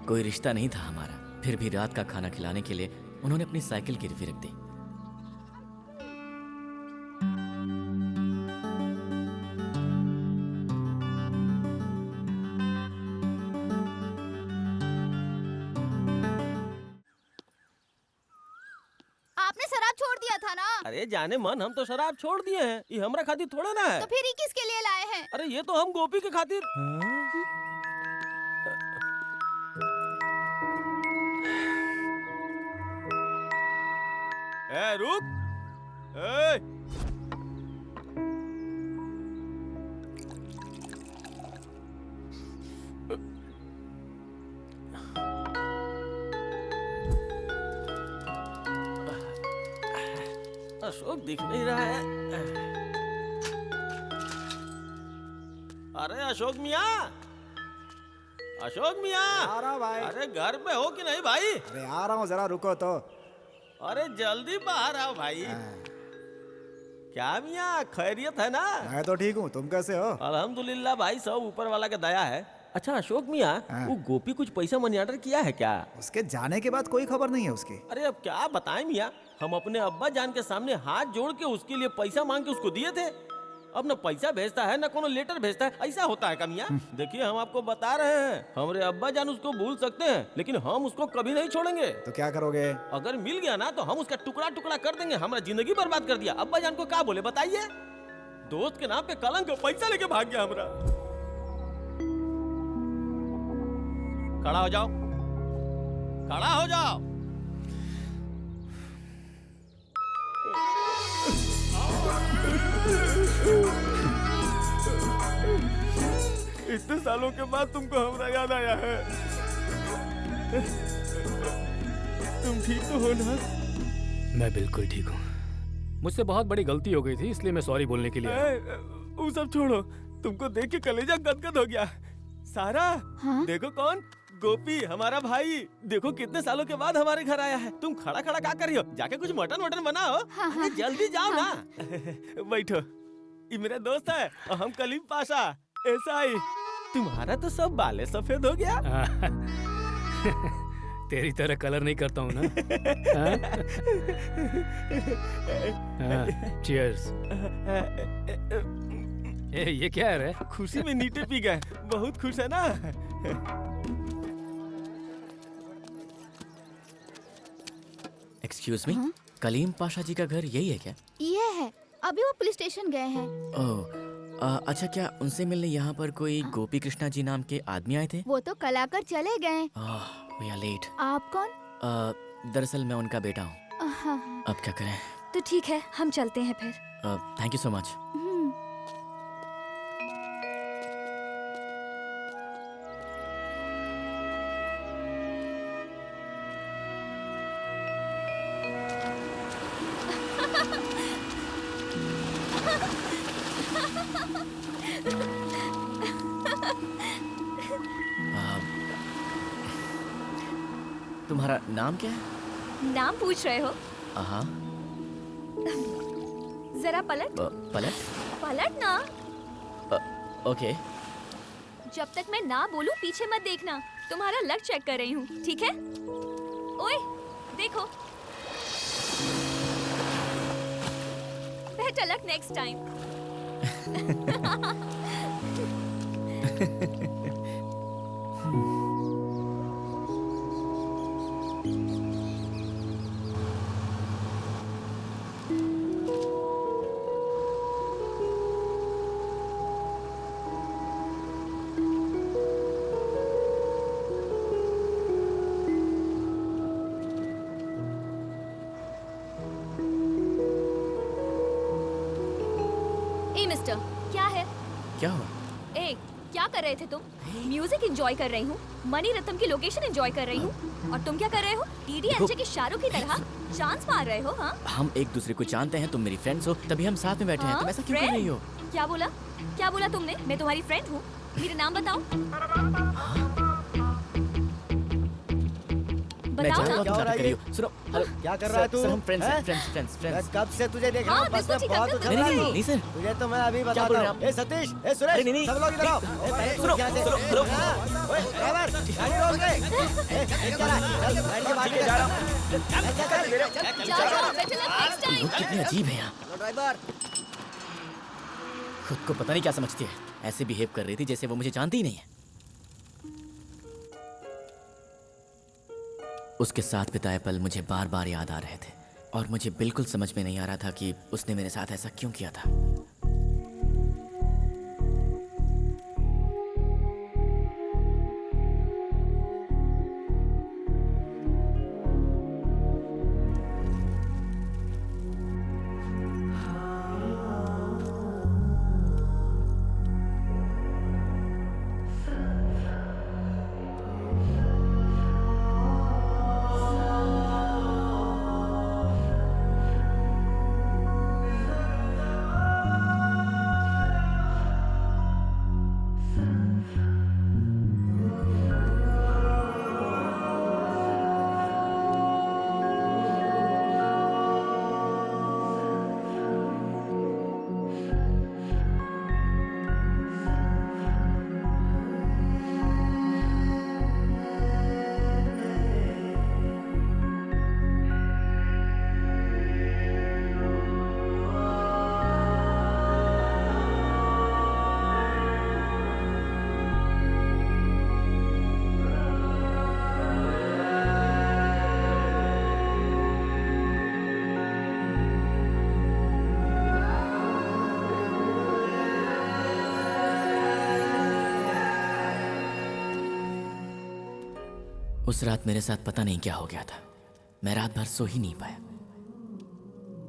कोई रिश्ता नहीं था हमारा, फिर भी रात का खाना खिलाने के लिए उन्होंने अपनी साइकिल गिरवी रख दी। आपने शराब छोड़ दिया था ना? अरे जाने मन, हम तो शराब छोड़ दिए हैं। ये हमरा खातिर थोड़ा ना है। तो फिर ये किसके लिए लाए हैं? अरे ये तो हम गोपी के खातिर। ए रुक। ए अशोक दिख नहीं रहा है। अरे अशोक मियाँ, अशोक मियाँ। आ रहा हूँ भाई। अरे घर पे हो कि नहीं भाई? अरे आ रहा हूँ, जरा रुको तो। अरे जल्दी बाहर आओ भाई। क्या मियाँ, खैरियत है ना? मैं तो ठीक हूँ, तुम कैसे हो? अल्हम्दुलिल्लाह भाई, सब ऊपर वाला का दया है। अच्छा अशोक मियाँ, वो गोपी कुछ पैसा मनी ऑर्डर किया है क्या? उसके जाने के बाद कोई खबर नहीं है उसकी। अरे अब क्या बताएं मियाँ, हम अपने अब्बा जान के सामने हाथ जोड़ के उसके लिए पैसा मांग के उसको दिए थे। अब न पैसा भेजता है न कोनो लेटर भेजता है। ऐसा होता है क्या मियाँ? देखिए हम आपको बता रहे हैं, हमारे अब्बा जान उसको भूल सकते हैं, लेकिन हम उसको कभी नहीं छोड़ेंगे। तो क्या करोगे? अगर मिल गया ना तो हम उसका टुकड़ा टुकड़ा कर देंगे। हमारा जिंदगी बर्बाद कर दिया। अब्बा जान को क्या बोले बताइए? दोस्त के नाम पे कलंक, पैसा लेके भाग गया हमारा। खड़ा हो जाओ, खड़ा हो जाओ। इतने सालों के बाद तुमको हमारा याद आया है। तुम ठीक तो हो ना? मैं बिल्कुल ठीक हूँ। मुझसे बहुत बड़ी गलती हो गई थी, इसलिए मैं सॉरी बोलने के लिए आया। वो सब छोड़ो, तुमको देख के कलेजा गदगद हो गया। सारा, हाँ? देखो कौन? गोपी, हमारा भाई। देखो कितने सालों के बाद हमारे घर आया है। तुम खड़ा खड़ा क्या कर रही हो? जाके कुछ मटन वटन बनाओ। हाँ, अरे जल्दी जाओ ना। बैठो, ये मेरा दोस्त है और हम कलीम पाशा। ऐसा ही तुम्हारा तो सब बाले सफेद हो गया। तेरी तरह कलर नहीं करता हूँ ना। चीयर्स। ये क्या है रे? खुशी में नीटे पी गए। बहुत खुश है ना? एक्सक्यूज मी, कलीम पाशा जी का घर यही है क्या? ये है, अभी वो पुलिस स्टेशन गए हैं। ओह, अच्छा क्या उनसे मिलने यहाँ पर कोई गोपी कृष्णा जी नाम के आदमी आए थे? वो तो कल आकर चले गए। We are late. आप कौन? दरअसल मैं उनका बेटा हूँ। अब क्या करें? तो ठीक है, हम चलते हैं फिर। Thank you so much. तुम्हारा नाम क्या है? नाम पूछ रहे हो? हाँ। जरा पलट। पलट? पलट ना। ओके। जब तक मैं ना बोलूं पीछे मत देखना। तुम्हारा लक चेक कर रही हूँ, ठीक है? ओए, देखो। Better luck next time. Hey mister, क्या है? क्या हुआ? ए, क्या कर रहे थे तुम? म्यूजिक एंजॉय कर रही हूँ, मनी रत्नम की लोकेशन एंजॉय कर रही हूँ, और तुम क्या कर रहे हो? डीडीएलजे के शाहरुख की तरह चांस मार रहे हो? हाँ, हम एक दूसरे को जानते हैं, तुम मेरी फ्रेंड्स हो, तभी हम साथ में बैठे हैं। तुम ऐसा क्यों कर रही हो? क्या बोला? क्या बोला तुमने? मैं तुम्हारी फ्रेंड हूँ? मेरा नाम बताओ। मैं बताओ जानता हूँ ना। तुम क्या कर रही हो। सुनो, हेलो, क्या कर रहा है तू? सर हम फ्रेंड्स हैं, हैं? फ्रेंड्स। मैं कब से तुझे देख रहा हूँ, बस में बहुत उछल नहीं रहा नहीं है। नहीं सर, तुझे तो मैं अभी क्या बताता बोल रहे हूँ। हैं ए सतीश, ए सुरेश, अरे नहीं, सब लोग इधर आओ। ए, पहले सुनो, तू यहाँ से- सुनो, ए, सुनो। ओए, ड्राइवर, गाड़ी रोक दे। ए, क्या रहा है? चल, गाड़ी के बाहर ठीक है, जा रहा हूँ। जाओ, better luck next time। लोग कितने अजीब हैं यहाँ। Hello driver. खुद को पता नहीं क्या समझती है, ऐसे बिहेव कर रही थी जैसे वो मुझे जानती ही नहीं है। उसके साथ बिताए पल मुझे बार बार याद आ रहे थे और मुझे बिल्कुल समझ में नहीं आ रहा था कि उसने मेरे साथ ऐसा क्यों किया था। उस रात मेरे साथ पता नहीं क्या हो गया था। मैं रात भर सो ही नहीं पाया,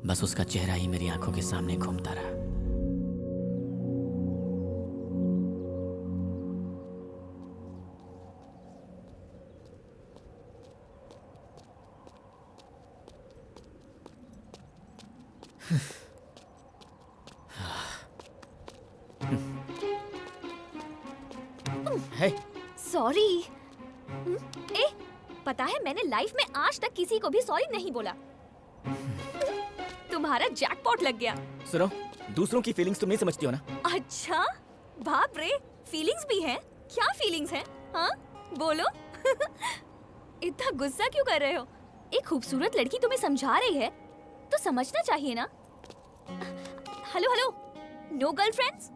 बस उसका चेहरा ही मेरी आंखों के सामने घूमता रहा। सॉरी। ए, पता है मैंने लाइफ में आज तक किसी को भी सॉरी नहीं बोला। तुम्हारा जैकपॉट लग गया। सुनो, दूसरों की फीलिंग्स तुम नहीं समझती हो ना। अच्छा, बाप रे, फीलिंग्स भी हैं? क्या फीलिंग्स हैं? हाँ, बोलो। इतना गुस्सा क्यों कर रहे हो? एक खूबसूरत लड़की तुम्हें समझा रही है तो समझना चाहिए ना। Hello hello, no girlfriends?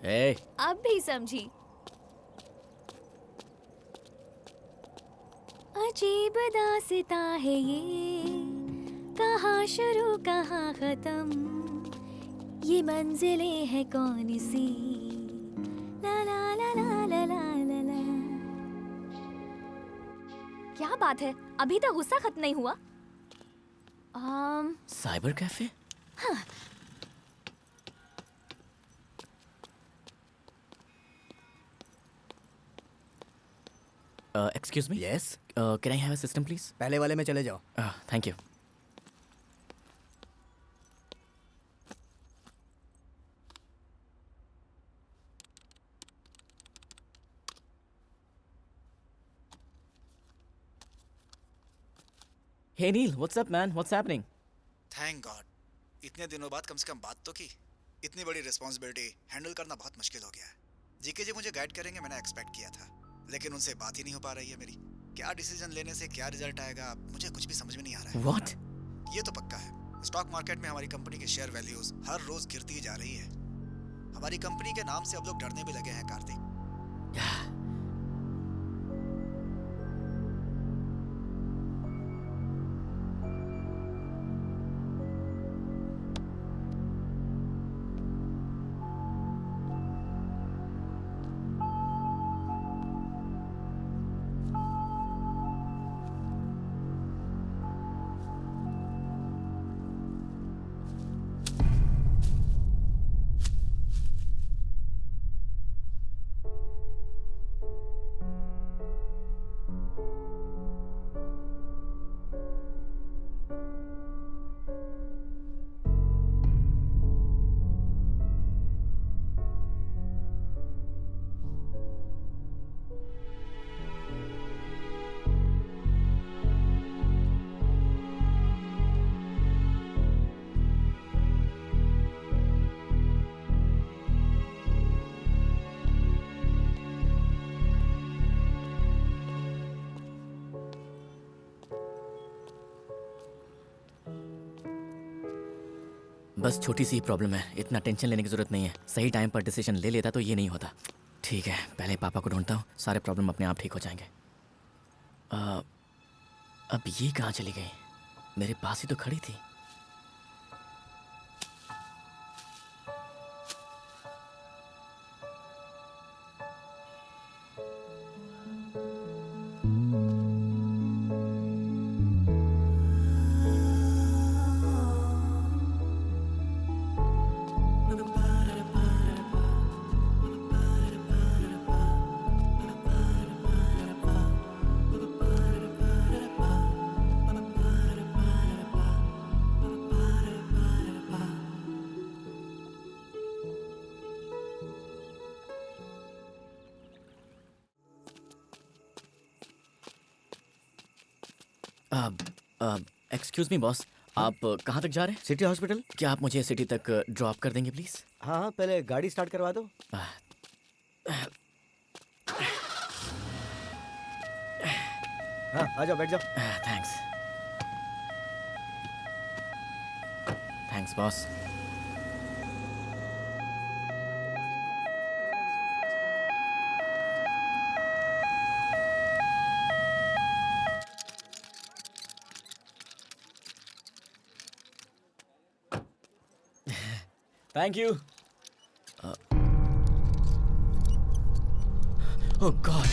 ए, अब भी समझी। अजीब दास्ता है ये, कहाँ शुरू कहाँ खत्म, ये मंजिलें हैं कौन सी, ला ला ला ला ला ला ला ला। क्या बात है, अभी तक गुस्सा खत्म नहीं हुआ? Cyber cafe? हाँ। Excuse me. Yes. Can I have a system please? पहले वाले में चले जाओ। Thank you. Hey Neil, what's up man? What's happening? Thank god, इतने दिनों बाद कम से कम बात तो की। इतनी बड़ी रिस्पॉन्सिबिलिटी हैंडल करना बहुत मुश्किल हो गया है। जीके जी मुझे गाइड करेंगे मैंने एक्सपेक्ट किया था, लेकिन उनसे बात ही नहीं हो पा रही है मेरी। क्या डिसीजन लेने से क्या रिजल्ट आएगा मुझे कुछ भी समझ में नहीं आ रहा है। What? ये तो पक्का है, स्टॉक मार्केट में हमारी कंपनी के शेयर वैल्यूज हर रोज गिरती ही जा रही है। हमारी कंपनी के नाम से अब लोग डरने भी लगे हैं कार्तिक। बस छोटी सी प्रॉब्लम है, इतना टेंशन लेने की जरूरत नहीं है। सही टाइम पर डिसीजन ले लेता तो ये नहीं होता। ठीक है, पहले पापा को ढूंढता हूँ, सारे प्रॉब्लम अपने आप ठीक हो जाएंगे। अब ये कहाँ चली गई? मेरे पास ही तो खड़ी थी। एक्सक्यूज मी बॉस, आप कहाँ तक जा रहे हैं? City hospital. क्या आप मुझे सिटी तक ड्रॉप कर देंगे प्लीज? हाँ हाँ, पहले गाड़ी स्टार्ट करवा दो। हाँ, आ जाओ, बैठ जाओ। Thanks thanks boss. Thank you. Oh God.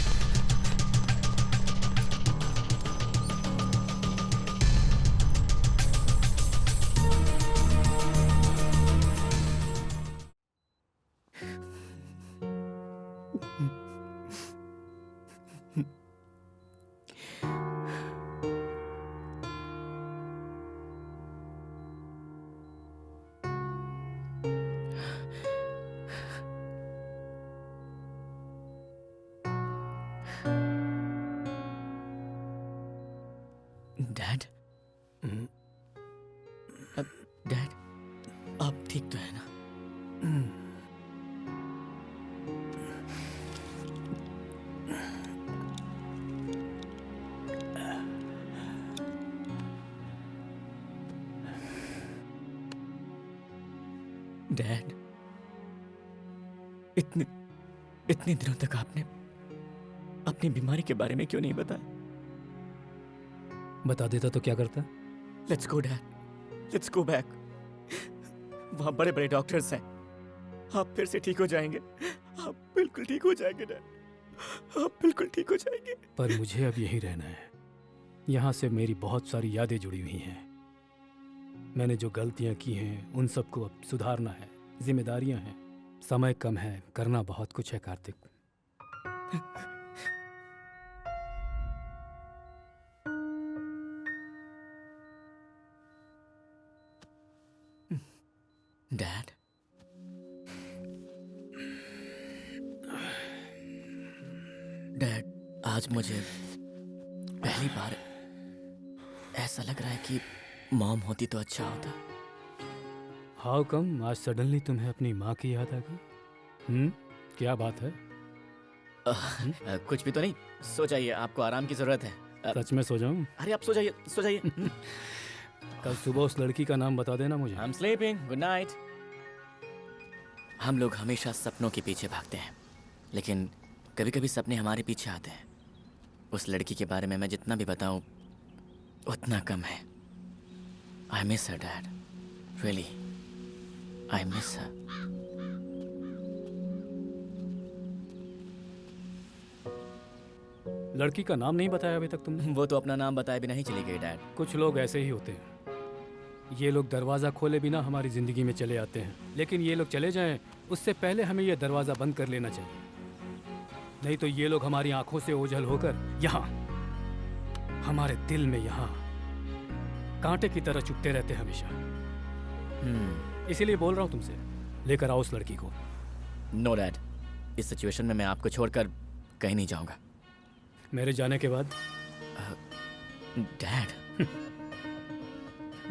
Dad, dad, आप ठीक तो है ना? डैड, इतने दिनों तक आपने अपनी बीमारी के बारे में क्यों नहीं बताया? बता देता तो क्या करता? Let's go dad, let's go back. वहाँ बड़े बड़े डॉक्टर्स हैं, आप फिर से ठीक हो जाएंगे। आप बिल्कुल ठीक हो जाएंगे डैड, आप बिल्कुल ठीक हो जाएंगे। पर मुझे अब यहीं रहना है। यहाँ से मेरी बहुत सारी यादें जुड़ी हुई हैं। मैंने जो गलतियाँ की हैं उन सबको अब सुधारना है, जिम्मेदारियाँ हैं। समय कम है, करना बहुत कुछ है कार्तिक। डैड, डैड, आज मुझे पहली बार ऐसा लग रहा है कि मॉम होती तो अच्छा होता। हाउ कम आज सडनली तुम्हें अपनी माँ की याद आ गई? क्या बात है? कुछ भी तो नहीं, सो जाइए, आपको आराम की जरूरत है। सच में सो जाऊं? अरे आप सो जाइए, सो जाइए। कल सुबह उस लड़की का नाम बता देना मुझे। I'm sleeping. Good night. हम लोग हमेशा सपनों के पीछे भागते हैं, लेकिन कभी कभी सपने हमारे पीछे आते हैं। उस लड़की के बारे में मैं जितना भी बताऊं उतना कम है। I miss her, Dad. Really, I miss her. लड़की का नाम नहीं बताया अभी तक तुमने? वो तो अपना नाम बताए बिना ही चली गई डैड। कुछ लोग ऐसे ही होते हैं। ये लोग दरवाज़ा खोले बिना हमारी ज़िंदगी में चले आते हैं, लेकिन ये लोग चले जाएं उससे पहले हमें ये दरवाज़ा बंद कर लेना चाहिए। नहीं तो ये लोग हमारी आंखों से ओझल होकर यहाँ हमारे दिल में यहाँ कांटे की तरह चुभते रहते हैं हमेशा। इसीलिए बोल रहा हूँ तुमसे, लेकर आओ उस लड़की को। नो डैड, इस सिचुएशन में मैं आपको छोड़कर कहीं नहीं जाऊंगा। मेरे जाने के बाद? डैड,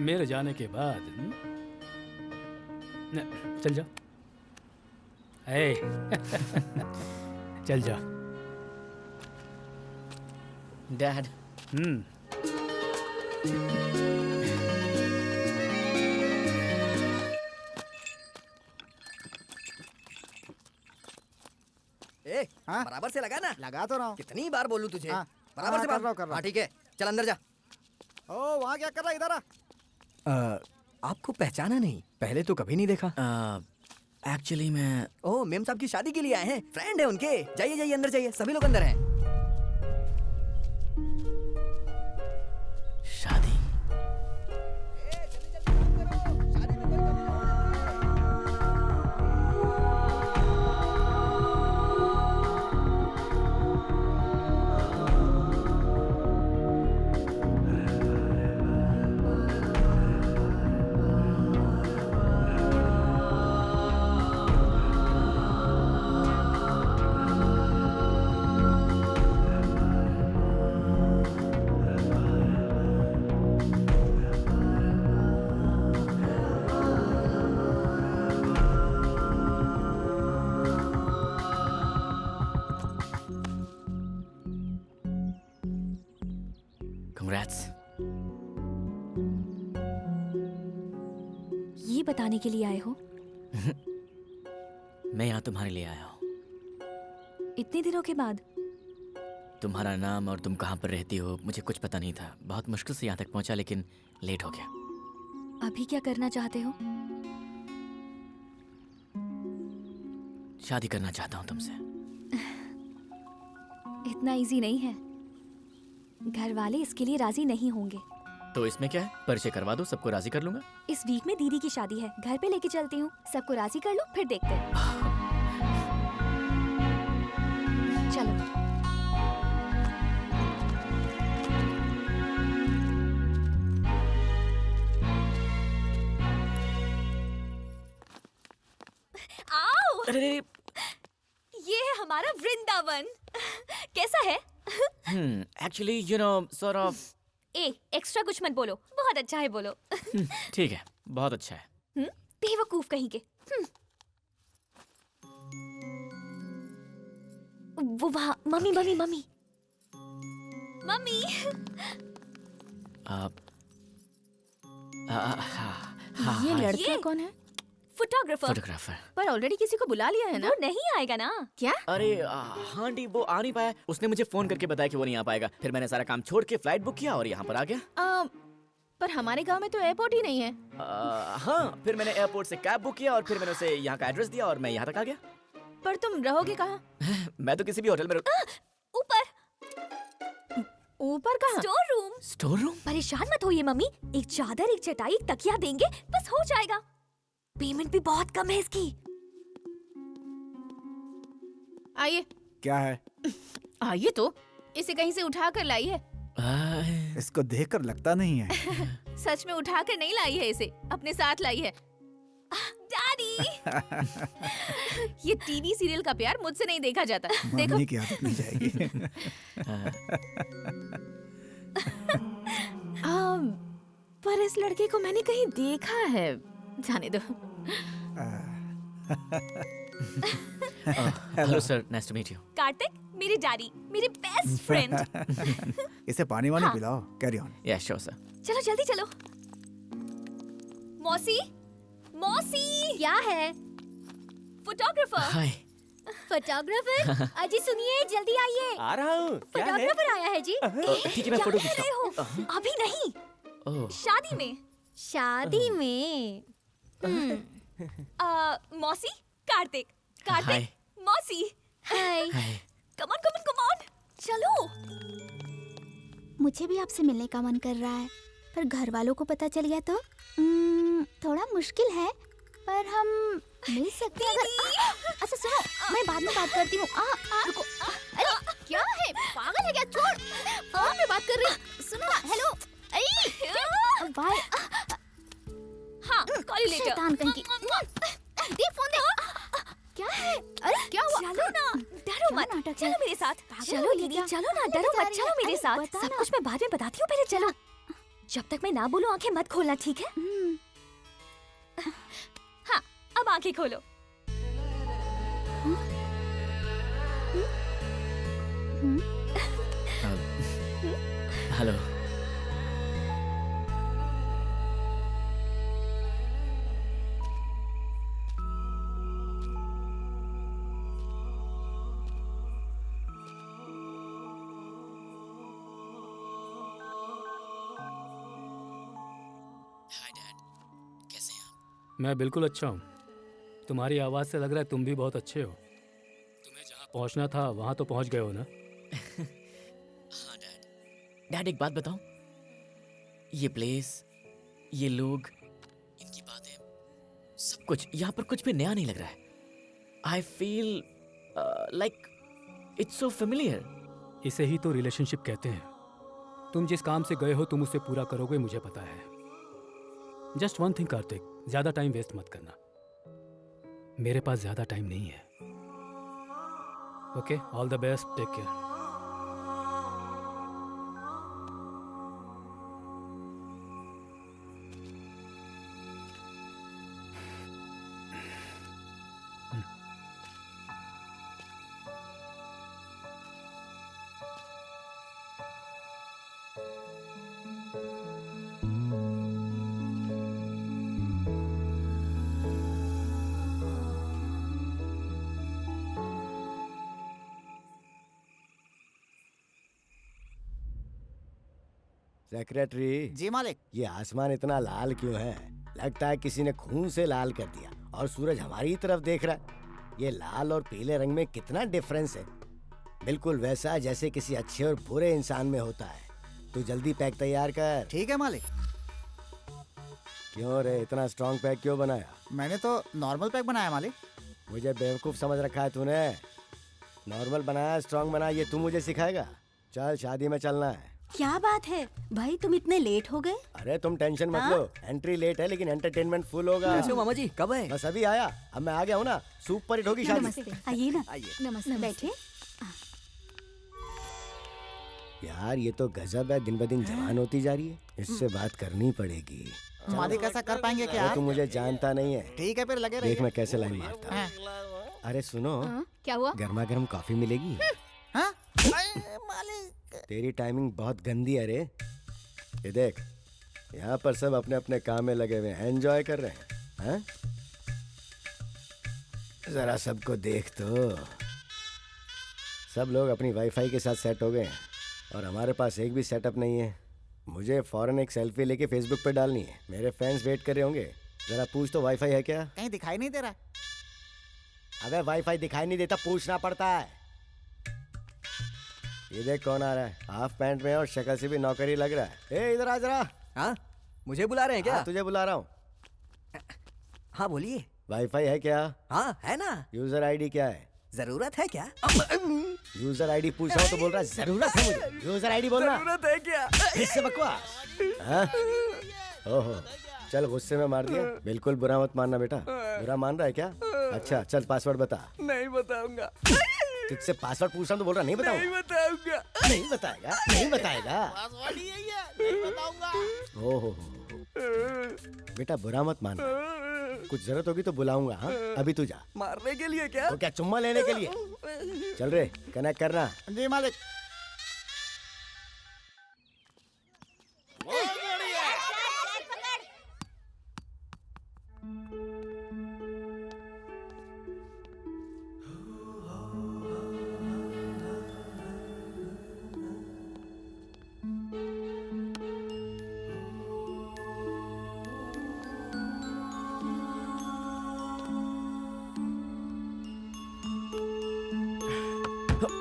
मेरे जाने के बाद चल जा। ए, चल जा डैड। ए, बराबर से लगा ना। लगा तो रहा हूँ। कितनी बार बोलूं तुझे? बराबर हाँ, से कर बात। रहा हूँ, कर रहा हूँ। हाँ ठीक है, चल अंदर जा। ओ वहाँ क्या कर रहा है? इधर आ। आपको पहचाना नहीं? पहले तो कभी नहीं देखा। एक्चुअली मैं ओह, मेम साहब की शादी के लिए आए हैं। फ्रेंड है उनके। जाइए जाइए अंदर जाइए, सभी लोग अंदर हैं। शादी? Congrats. ये बताने के लिए आए हो? मैं यहाँ तुम्हारे लिए आया हूँ। इतने दिनों के बाद? तुम्हारा नाम और तुम कहाँ पर रहती हो मुझे कुछ पता नहीं था। बहुत मुश्किल से यहाँ तक पहुँचा, लेकिन लेट हो गया। अभी क्या करना चाहते हो? शादी करना चाहता हूँ तुमसे। इतना इजी नहीं है। घर वाले इसके लिए राजी नहीं होंगे। तो इसमें क्या है, परिचय करवा दो, सबको राजी कर लूंगा। इस वीक में दीदी की शादी है, घर पे लेके चलती हूँ, सबको राजी कर लो, फिर देखते हैं। चलो। आओ! अरे ये है हमारा वृंदावन। कैसा है? Actually you know sort of. Extra कुछ मत बोलो, बहुत अच्छा है बोलो। ठीक है, बहुत अच्छा है। बेवकूफ कहीं के। वो वहाँ मम्मी मम्मी मम्मी मम्मी। ये लड़का कौन है? फोटोग्राफर। पर ऑलरेडी किसी को बुला लिया है ना? वो नहीं आएगा ना? क्या? अरे हाँ डी, वो आ नहीं पाया। उसने मुझे फोन करके बताया कि वो नहीं आ पाएगा। फिर मैंने सारा काम छोड़ के फ्लाइट बुक किया और यहाँ पर आ गया। पर हमारे गांव में तो एयरपोर्ट ही नहीं है। हाँ, फिर मैंने एयरपोर्ट से कैब बुक किया और फिर मैंने उसे यहाँ का एड्रेस दिया और मैं यहाँ तक आ गया। पर तुम रहोगे कहाँ? मैं तो किसी भी होटल में ऊपर कहाँ? Store room? परेशान मत होइए मम्मी, एक चादर, एक चटाई, एक तकिया देंगे, बस हो जाएगा। पेमेंट भी बहुत कम है इसकी। आइए। क्या है? आइए तो, इसे कहीं से उठा कर लाई है। इसको देखकर लगता नहीं है। सच में उठा कर नहीं लाई है, इसे अपने साथ लाई है। डैडी! ये टीवी सीरियल का प्यार मुझसे नहीं देखा जाता। देखो। मम्मी की आदत नहीं जाएगी। पर इस लड़के को मैंने कहीं देखा है। जाने दो। Hello sir, nice to meet you. Kartik, मेरे डैडी, मेरे बेस्ट फ्रेंड। इसे पानी वानी पिलाओ। Carry on. Yes sure sir. चलो जल्दी चलो। मौसी, मौसी। क्या है? फोटोग्राफर। हाय। फोटोग्राफर? अजी सुनिए, जल्दी आइए। आ रहा हूँ। क्या है? फोटोग्राफर आया है जी। ठीक है, मैं फोटो खींचता हूँ। अभी नहीं, शादी में। शादी में? मौसी, कार्तिक, कार्तिक, मौसी। Hi. Come on, come on, come on. चलो। मुझे भी आपसे मिलने का मन कर रहा है, पर घर वालों को पता चल गया तो थोड़ा मुश्किल है, पर हम मिल सकते हैं अगर। अच्छा सुनो, मैं बाद में बात करती हूँ। रुको। अरे क्या है, पागल है क्या? छोड़, फोन पे बात कर रही हूँ। सुनो ना, हेलो। बाय। हाँ, कॉल लेटर। शैतान कहीं की। दे फोन दे। क्या है? अरे क्या हुआ? चलो ना, डरो मत। चलो मेरे साथ। चलो दीदी, चलो ना, डरो मत, चलो मेरे साथ। सब कुछ मैं बाद में बताती हूँ, पहले चलो। जब तक मैं ना बोलूं आंखें मत खोलना, ठीक है? हाँ, अब आंखें खोलो। हेलो। मैं बिल्कुल अच्छा हूँ। तुम्हारी आवाज़ से लग रहा है तुम भी बहुत अच्छे हो। तुम्हें जहाँ पहुँचना था वहाँ तो पहुँच गए हो ना? हाँ डैड। डैड एक बात बताऊं, ये प्लेस, ये लोग, इनकी बातें, सब कुछ यहाँ पर कुछ भी नया नहीं लग रहा है। I feel like it's so familiar. इसे ही तो रिलेशनशिप कहते हैं। तुम जिस काम से गए हो तुम उसे पूरा करोगे, मुझे पता है। जस्ट वन थिंग कार्तिक, ज़्यादा टाइम वेस्ट मत करना। मेरे पास ज़्यादा टाइम नहीं है। Okay, all the best, take care. Secretary ji मालिक। ये आसमान इतना लाल क्यों है? लगता है किसी ने खून से लाल कर दिया। और सूरज हमारी तरफ देख रहा है। ये लाल और पीले रंग में कितना डिफरेंस है। बिल्कुल वैसा जैसे किसी अच्छे और बुरे इंसान में होता है। तू जल्दी पैक तैयार कर। ठीक है मालिक। क्यों रे, इतना स्ट्रॉन्ग पैक क्यों बनाया? मैंने तो नॉर्मल पैक बनाया मालिक। मुझे बेवकूफ समझ रखा है तूने। नॉर्मल बनाया, स्ट्रॉन्ग बनाया, ये तू मुझे सिखाएगा? चल, शादी में चलना है। क्या बात है भाई, तुम इतने लेट हो गए? अरे तुम टेंशन मत लो, एंट्री लेट है लेकिन एंटरटेनमेंट फुल होगा। कैसे हो मामा जी, कब है? बस अभी आया, अब मैं आ गया हूँ ना। सुपर हिट होगी शादी। नमस्ते, आइए ना। आइए। नमस्ते, बैठे। यार ये तो गजब है, दिन ब दिन जवान होती जा रही है। इससे बात करनी पड़ेगी। मालिक ऐसा कर पाएंगे क्या? अरे, तू मुझे जानता नहीं है। ठीक है फिर लगे रहिए। देख मैं कैसे लाइन मारता हूँ। अरे सुनो, क्या हुआ? गर्मा गर्म कॉफी मिलेगी? हाँ? मालिक तेरी टाइमिंग बहुत गंदी है रे। ये देख, यहाँ पर सब अपने अपने काम में लगे हुए हैं, एंजॉय कर रहे हैं। हाँ? जरा सबको देख तो। सब लोग अपनी वाईफाई के साथ सेट हो गए हैं और हमारे पास एक भी सेटअप नहीं है। मुझे फौरन एक सेल्फी लेके फेसबुक पे डालनी है। मेरे फैंस वेट कर रहे होंगे। जरा पूछ तो वाईफाई है क्या? कहीं दिखाई नहीं दे रहा। अबे वाईफाई दिखाई नहीं देता, पूछना पड़ता है। ये देख कौन आ रहा है, हाफ पैंट में और शक्ल से भी नौकरी लग रहा है। ए इधर आ जरा। हाँ, मुझे बुला रहे हैं क्या? हाँ, तुझे बुला रहा हूँ। हाँ बोलिए। वाईफाई है क्या? हाँ है ना। यूजर आईडी क्या है? जरूरत है क्या? यूजर आईडी पूछ रहा हूँ तो बोल रहा है जरूरत है मुझे। यूजर आईडी बोलना। जरूरत है क्या? इससे बकवास। हाँ? ओहो, चल गुस्से में मार दिया। बिल्कुल बुरा मत मानना बेटा। बुरा मान रहा है क्या? अच्छा चल पासवर्ड बता। नहीं बताऊंगा। तुझसे पासवर्ड पूछ रहा हूँ तो बोल रहा नहीं बताऊंगा। नहीं बताऊंगा। नहीं बताएगा, नहीं बताएगा। पासवर्ड ही यही है, नहीं बताऊंगा। ओहो बेटा बुरा मत मानना। कुछ जरूरत होगी तो बुलाऊंगा। हाँ अभी तू जा। मारने के लिए क्या? तो क्या चुम्मा लेने के लिए? चल रे, कनेक्ट करना। जी मालिक।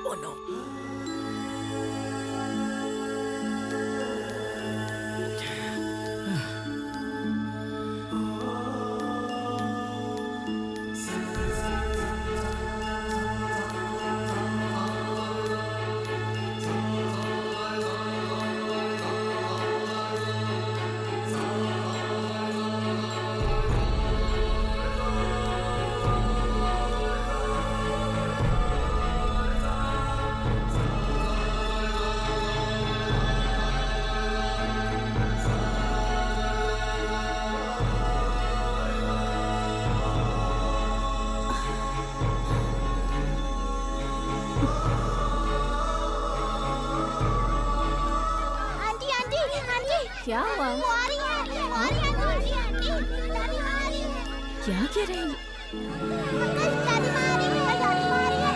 Oh no. Aunty aunty aunty क्या हुआ? वो आ रही है, आ रही है, आंटी आंटी दादी माँ आ रही है। क्या कह रही? अंकल दादी माँ आ रही है, दादी माँ आ रही है।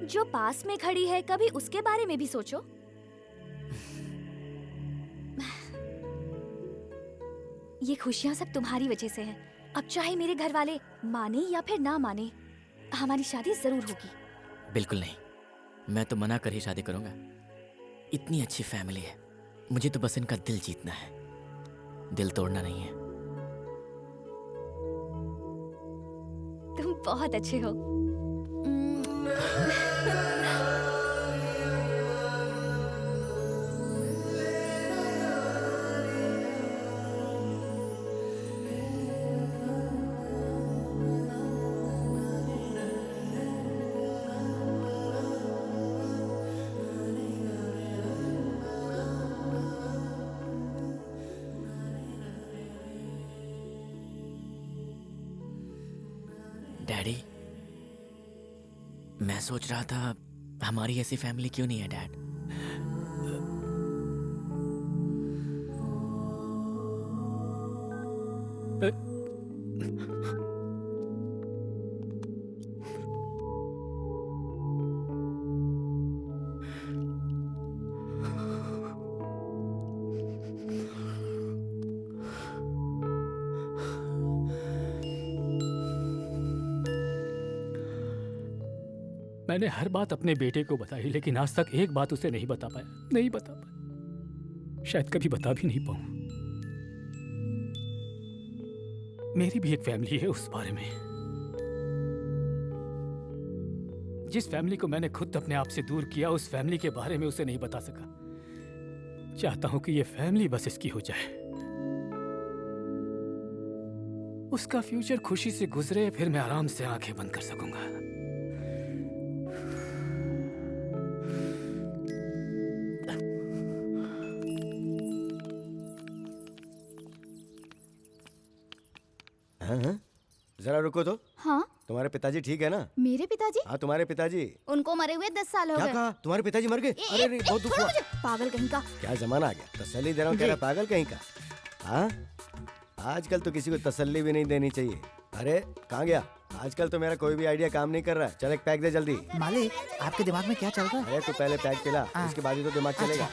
जो पास में खड़ी है, कभी उसके बारे में भी सोचो। ये खुशियां सब तुम्हारी वजह से है। अब चाहे मेरे घर वाले माने या फिर ना माने, हमारी शादी जरूर होगी। बिल्कुल नहीं, मैं तो मना कर ही शादी करूंगा। इतनी अच्छी फैमिली है, मुझे तो बस इनका दिल जीतना है, दिल तोड़ना नहीं है। तुम बहुत अच्छे हो। डैडी, मैं सोच रहा था हमारी ऐसी फैमिली क्यों नहीं है डैड। मैंने हर बात अपने बेटे को बताई, लेकिन आज तक एक बात उसे नहीं बता पाया, नहीं बता पाया, शायद कभी बता भी नहीं पाऊं। मेरी भी एक फैमिली है, उस बारे में, जिस फैमिली को मैंने खुद अपने आप से दूर किया, उस फैमिली के बारे में उसे नहीं बता सका। चाहता हूं कि ये फैमिली बस इसकी हो जाए, उसका फ्यूचर खुशी से गुजरे, फिर मैं आराम से आंखें बंद कर सकूंगा। हाँ? जरा रुको तो। हाँ? तुम्हारे पिताजी ठीक है ना? मेरे पिताजी? हाँ, तुम्हारे पिताजी। उनको मरे हुए 10 साल हो क्या गए। कहा? तुम्हारे पिताजी मर गए? अरे रे, बहुत दुख हुआ। पागल कहीं का। क्या जमाना आ गया, तसल्ली दे रहा हूँ, कह रहा पागल कहीं का। हाँ, आजकल तो किसी को तसल्ली भी नहीं देनी चाहिए। अरे कहाँ गया? आजकल तो मेरा कोई भी आइडिया काम नहीं कर रहा है। चल एक पैक दे जल्दी। मालिक, आपके दिमाग में क्या चल रहा है? अरे तू पहले पैक पिला, उसके बाद ही तो दिमाग चलेगा।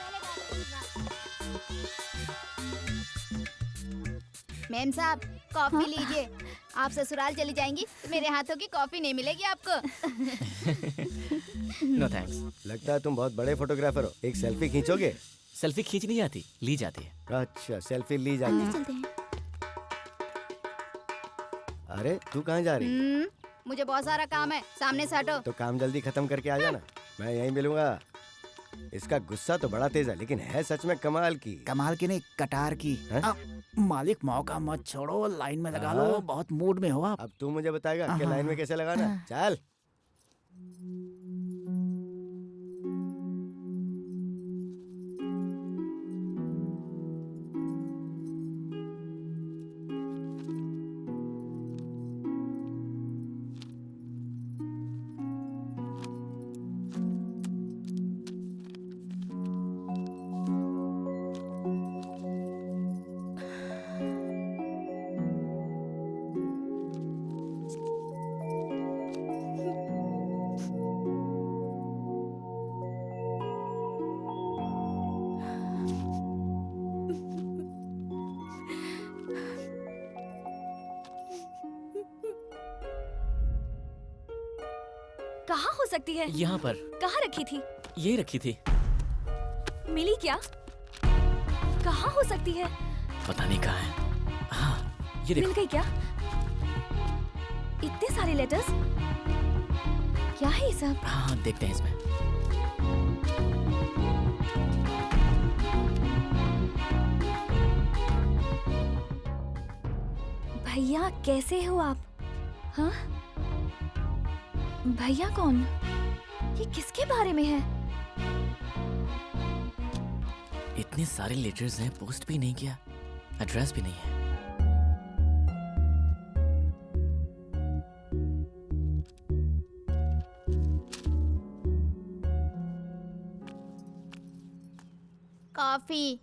मैम साहब, कॉफी लीजिए। आप ससुराल चली जाएंगी तो मेरे हाथों की कॉफी नहीं मिलेगी आपको। No thanks. लगता है तुम बहुत बड़े फोटोग्राफर हो। एक सेल्फी खींचोगे? सेल्फी खींच नहीं आती, ली जाती है। अच्छा, सेल्फी ली जाती है। चलते हैं। अरे तू कहाँ जा रही? मुझे बहुत सारा काम है, सामने से हटो। तो काम जल्दी खत्म करके आ जाना, मैं यहीं मिलूंगा। इसका गुस्सा तो बड़ा तेज है, लेकिन है सच में कमाल की। कमाल की नहीं, कटार की। मालिक, मौका मत छोड़ो, लाइन में लगा लो, बहुत मूड में हो आप। अब तू मुझे बताएगा कि लाइन में कैसे लगाना। चल। कहाँ हो सकती है? यहाँ पर। कहाँ रखी थी? ये रखी थी। मिली क्या? कहाँ हो सकती है? पता नहीं कहाँ है। हाँ, ये मिल देखो। गई क्या? इतने सारे लेटर्स, क्या है ये सब? हाँ, देखते हैं इसमें। भैया कैसे हो आप? हाँ? भैया कौन? ये किसके बारे में है? इतने सारे लेटर्स हैं, पोस्ट भी नहीं किया, एड्रेस भी नहीं है। कॉफी।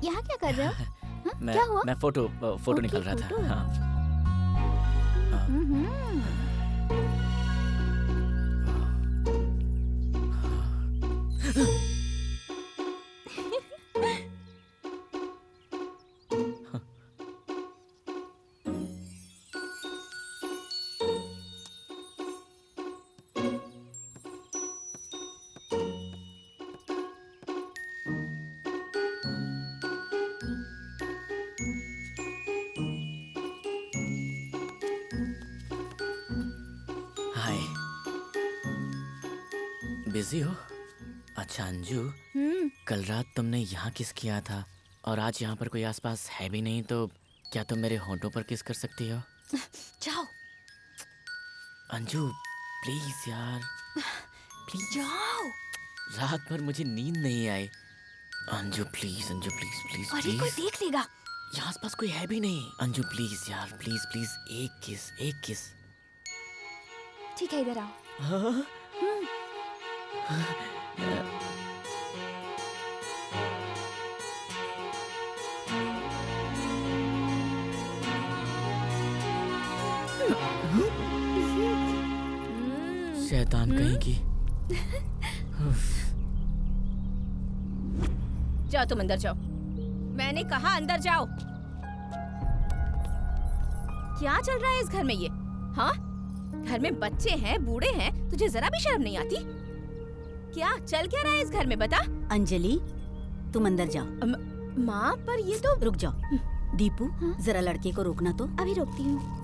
यहाँ क्या कर रहे हो? हाँ? क्या हुआ? मैं फोटो निकल रहा था। फोटो? हाँ। हाय, बिजी हो? अच्छा अंजू, कल रात तुमने यहाँ किस किया था और आज यहाँ पर कोई आसपास है भी नहीं, तो क्या तुम मेरे होंठों पर किस कर सकती हो? जाओ अंजू प्लीज यार, प्लीज जाओ। रात भर मुझे नींद नहीं आई। Anju please, Anju please please अरे कोई प्लीज। देख लेगा। यहाँ आसपास कोई है भी नहीं। अंजू प्लीज यार, प्लीज प्लीज, एक किस, एक किस। ठीक है, इधर आओ। हाँ? शैतान कहीं की। जाओ तुम अंदर जाओ। मैंने कहा अंदर जाओ। क्या चल रहा है इस घर में ये? हाँ? घर में बच्चे हैं, बूढ़े हैं, तुझे जरा भी शर्म नहीं आती? क्या चल क्या रहा है इस घर में, बता? अंजलि, तुम अंदर जाओ। माँ, पर ये तो... रुक जाओ। दीपू, जरा लड़के को रोकना तो। अभी रोकती हूँ।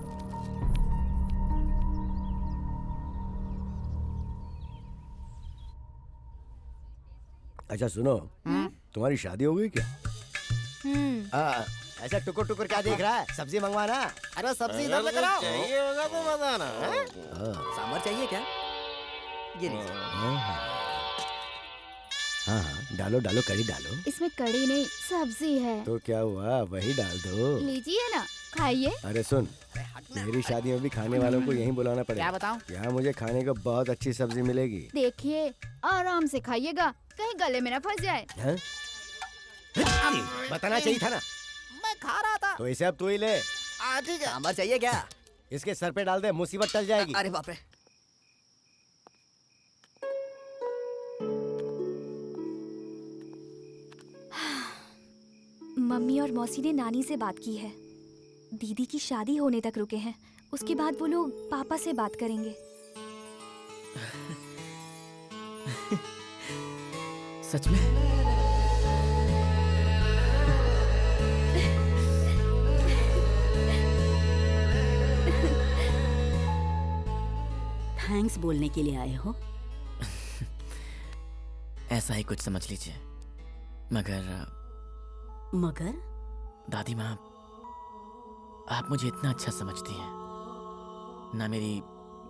अच्छा सुनो, तुम्हारी शादी हो गई क्या? ऐसा टुकुर टुकुर क्या देख रहा है? सब्जी मंगवाना। अरे सब्जी इधर लेकर आओ। चाहिए होगा तो बताना। सांभर चाहिए क्या? ये लीजिए। हाँ हाँ, डालो डालो, कड़ी डालो। इसमें कड़ी नहीं, सब्जी है। तो क्या हुआ, वही डाल दो। लीजिए ना, खाइए। अरे सुन, मेरी शादी में भी खाने वालों को यहीं बुलाना पड़ेगा। क्या बताऊं? यहाँ मुझे खाने को बहुत अच्छी सब्जी मिलेगी। देखिए, आराम से खाइएगा, कहीं गले में ना फंस जाए। हैं? बताना चाहिए था ना। मैं खा रहा था। तो इसे अब तू ही ले। ठीक है। सांभर चाहिए क्या? इसके सर पे डाल दे, मुसीबत टल जाएगी। अरे बाप रे। मम्मी और मौसी ने नानी से बात की है। दीदी की शादी होने तक रुके हैं, उसके बाद वो लोग पापा से बात करेंगे। सच में? थैंक्स बोलने के लिए आए हो? ऐसा ही कुछ समझ लीजिए। मगर दादी माँ, आप मुझे इतना अच्छा समझती हैं। ना मेरी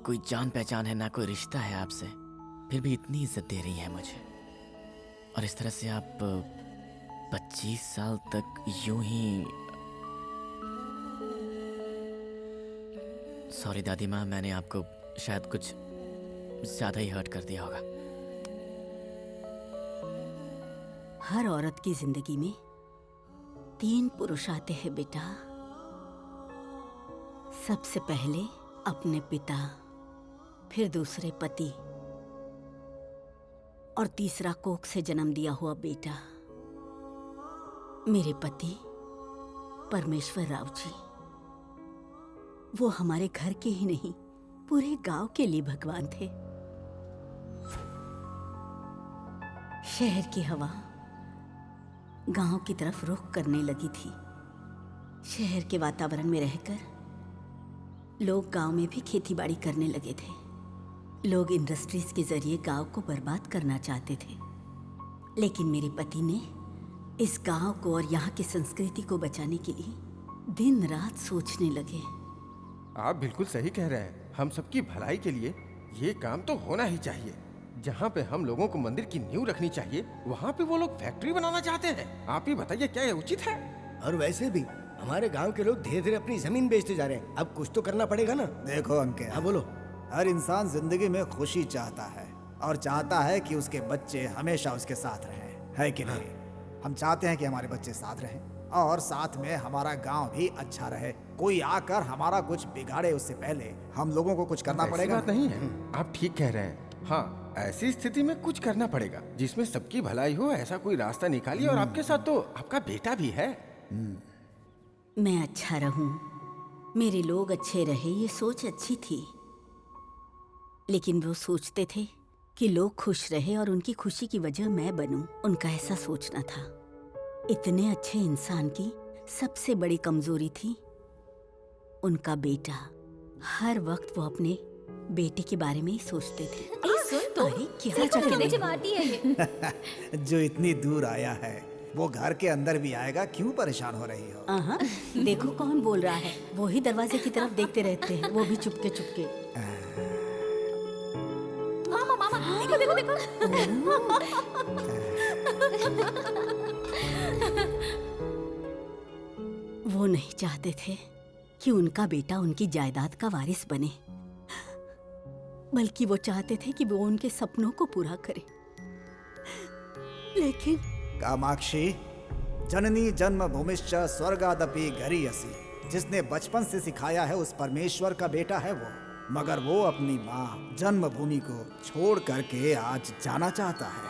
कोई जान पहचान है, ना कोई रिश्ता है आपसे, फिर भी इतनी इज्जत दे रही हैं मुझे। और इस तरह से आप 25 साल तक यूं ही। सॉरी दादी माँ, मैंने आपको शायद कुछ ज्यादा ही हर्ट कर दिया होगा। हर औरत की जिंदगी में 3 पुरुष आते हैं बेटा। सबसे पहले अपने पिता, फिर दूसरे पति और तीसरा कोख से जन्म दिया हुआ बेटा। मेरे पति परमेश्वर राव जी, वो हमारे घर के ही नहीं पूरे गांव के लिए भगवान थे। शहर की हवा गांव की तरफ रुख करने लगी थी। शहर के वातावरण में रहकर लोग गांव में भी खेतीबाड़ी करने लगे थे। लोग इंडस्ट्रीज के जरिए गांव को बर्बाद करना चाहते थे, लेकिन मेरे पति ने इस गांव को और यहाँ की संस्कृति को बचाने के लिए दिन रात सोचने लगे। आप बिल्कुल सही कह रहे हैं। हम सबकी भलाई के लिए ये काम तो होना ही चाहिए। जहाँ पे हम लोगों को मंदिर की नींव रखनी चाहिए, वहाँ पे वो लोग फैक्ट्री बनाना चाहते हैं। आप ही बताइए, क्या ये उचित है? और वैसे भी हमारे गांव के लोग धीरे धीरे अपनी जमीन बेचते जा रहे हैं। अब कुछ तो करना पड़ेगा ना। देखो अंके, हाँ बोलो। हर इंसान जिंदगी में खुशी चाहता है और चाहता है कि उसके बच्चे हमेशा उसके साथ रहें, है कि नहीं? हम चाहते हैं कि हमारे बच्चे साथ रहें और साथ में हमारा गांव भी अच्छा रहे। कोई आकर हमारा कुछ बिगाड़े उससे पहले हम लोगों को कुछ करना ऐसी पड़ेगा। बात नहीं है, आप ठीक कह रहे हैं। हाँ, ऐसी स्थिति में कुछ करना पड़ेगा जिसमें सबकी भलाई हो। ऐसा कोई रास्ता निकालिए। और आपके साथ तो आपका बेटा भी है। मैं अच्छा रहूं, मेरे लोग अच्छे रहे, ये सोच अच्छी थी। लेकिन वो सोचते थे कि लोग खुश रहे और उनकी खुशी की वजह मैं बनूं। उनका ऐसा सोचना था। इतने अच्छे इंसान की सबसे बड़ी कमजोरी थी उनका बेटा। हर वक्त वो अपने बेटे के बारे में ही सोचते थे। सुन तो, अरे क्या कितने कर रही हो? चिढ़ाती है ये। जो इतनी दूर आया है वो घर के अंदर भी आएगा, क्यों परेशान हो रही हो? आहा, देखो कौन बोल रहा है। वो ही दरवाजे की तरफ देखते रहते हैं, वो भी चुपके चुपके। मामा मामा देखो देखो देखो। वो नहीं चाहते थे कि उनका बेटा उनकी जायदाद का वारिस बने, बल्कि वो चाहते थे कि वो उनके सपनों को पूरा करे। लेकिन कामाक्षी, जननी जन्म भूमिश्च स्वर्गादपि गरीयसी। जिसने बचपन से सिखाया है उस परमेश्वर का बेटा है वो, मगर वो अपनी माँ जन्मभूमि को छोड़ करके आज जाना चाहता है।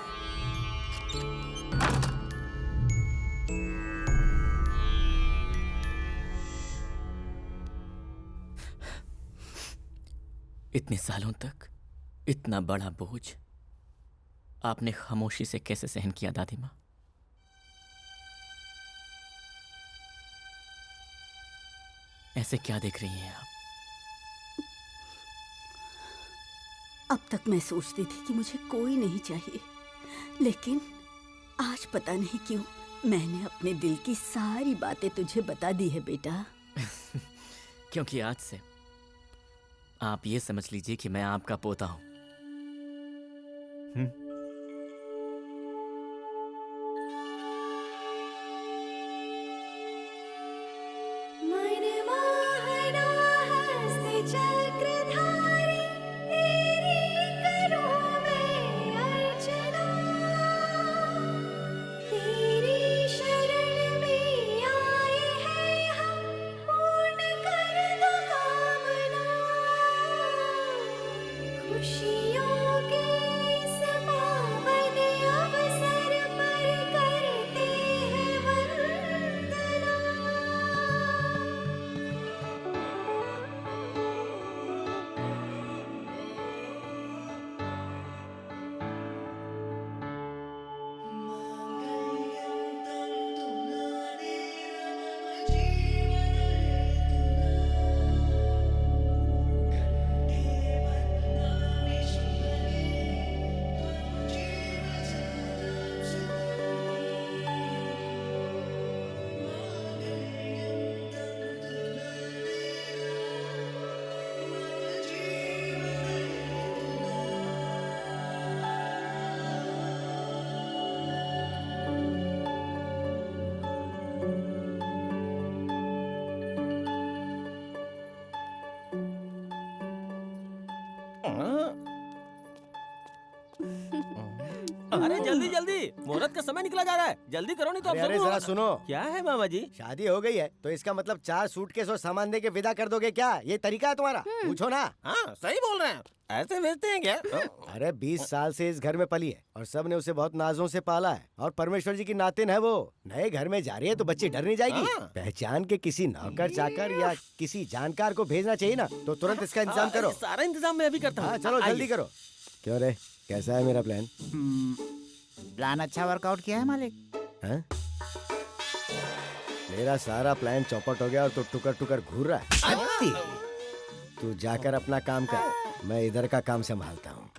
इतने सालों तक इतना बड़ा बोझ आपने खामोशी से कैसे सहन किया दादी माँ? ऐसे क्या देख रही हैं आप? अब तक मैं सोचती थी कि मुझे कोई नहीं चाहिए, लेकिन आज पता नहीं क्यों मैंने अपने दिल की सारी बातें तुझे बता दी है बेटा। क्योंकि आज से आप ये समझ लीजिए कि मैं आपका पोता हूं। अरे जल्दी जल्दी, मुहूर्त का समय निकला जा रहा है, जल्दी करो नहीं तो अरे अफसर जरा सुनो, क्या है मामा जी? शादी हो गई है तो इसका मतलब 4 सूटकेस और सामान दे के विदा कर दोगे क्या? ये तरीका है तुम्हारा? पूछो ना। हाँ सही बोल रहे हैं, ऐसे भेजते हैं क्या? अरे 20 साल से इस घर में पली है और सब ने उसे बहुत नाजों से पाला है और परमेश्वर जी की नातिन है वो। नए घर में जा रही है तो बच्ची डर नहीं जाएगी? पहचान के किसी नौकर चाकर या किसी जानकार को भेजना चाहिए ना, तो तुरंत इसका इंतजाम करो। सारा इंतजाम मैं अभी करता हूँ। चलो जल्दी करो। क्यों रे, कैसा है मेरा प्लान? प्लान अच्छा वर्कआउट किया है मालिक। हाँ? मेरा सारा प्लान चौपट हो गया और तू टुकर टुकर घूर रहा है। अत्ती! तू जाकर अपना काम कर, मैं इधर का काम संभालता हूँ।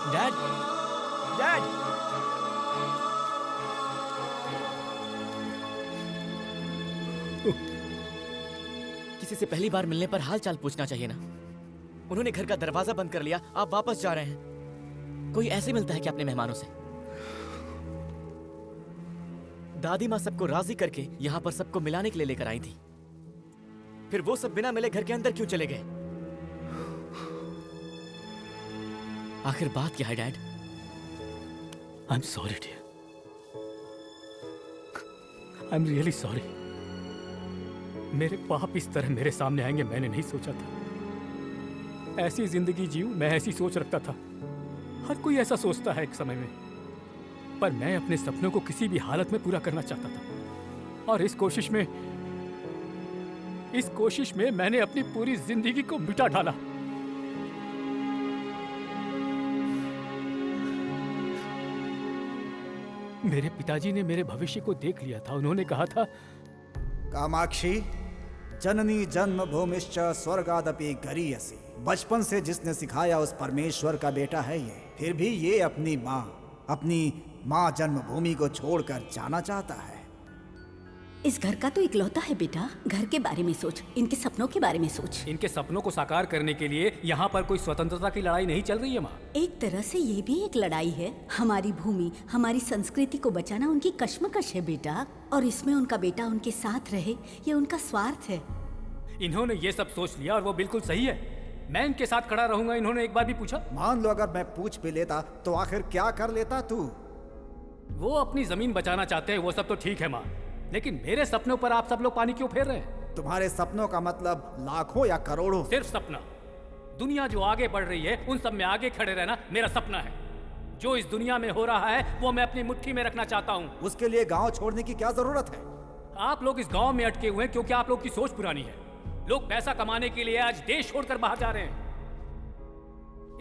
डैड, डैड, किसी से पहली बार मिलने पर हाल चाल पूछना चाहिए ना। उन्होंने घर का दरवाजा बंद कर लिया, आप वापस जा रहे हैं। कोई ऐसे मिलता है क्या अपने मेहमानों से? दादी माँ सबको राजी करके यहाँ पर सबको मिलाने के लिए लेकर आई थी, फिर वो सब बिना मिले घर के अंदर क्यों चले गए? आखिर बात क्या है dad? I am sorry dear, I am really sorry. मेरे पाप इस तरह मेरे सामने आएंगे मैंने नहीं सोचा था। ऐसी जिंदगी जीऊं मैं ऐसी सोच रखता था। हर कोई ऐसा सोचता है एक समय में, पर मैं अपने सपनों को किसी भी हालत में पूरा करना चाहता था और इस कोशिश में मैंने अपनी पूरी जिंदगी को मिटा डाला। मेरे पिताजी ने मेरे भविष्य को देख लिया था। उन्होंने कहा था, कामाक्षी जननी जन्म भूमिश्च स्वर्गादपि गरीयसी। बचपन से जिसने सिखाया उस परमेश्वर का बेटा है ये, फिर भी ये अपनी माँ जन्मभूमि को छोड़कर जाना चाहता है। इस घर का तो इकलौता है बेटा, घर के बारे में सोच, इनके सपनों के बारे में सोच। इनके सपनों को साकार करने के लिए यहाँ पर कोई स्वतंत्रता की लड़ाई नहीं चल रही है माँ। एक तरह से ये भी एक लड़ाई है। हमारी भूमि, हमारी संस्कृति को बचाना उनकी कश्मकश है बेटा, और इसमें उनका बेटा उनके साथ रहे ये उनका स्वार्थ है। इन्होंने ये सब सोच लिया और वो बिल्कुल सही है। मैं इनके साथ खड़ा रहूंगा। इन्होंने एक बार भी पूछा? मान लो अगर मैं पूछ भी लेता तो आखिर क्या कर लेता तू? वो अपनी जमीन बचाना चाहते हैं, वो सब तो ठीक है माँ, लेकिन मेरे सपनों पर आप सब लोग पानी क्यों फेर रहे हैं? तुम्हारे सपनों का मतलब लाखों या करोड़ों? सिर्फ सपना। दुनिया जो आगे बढ़ रही है उन सब में आगे खड़े रहना मेरा सपना है। जो इस दुनिया में हो रहा है वो मैं अपनी मुट्ठी में रखना चाहता हूँ। उसके लिए गांव छोड़ने की क्या जरूरत है? आप लोग इस गांव में अटके हुए हैं क्योंकि आप लोग की सोच पुरानी है। लोग पैसा कमाने के लिए आज देश छोड़कर बाहर जा रहे हैं।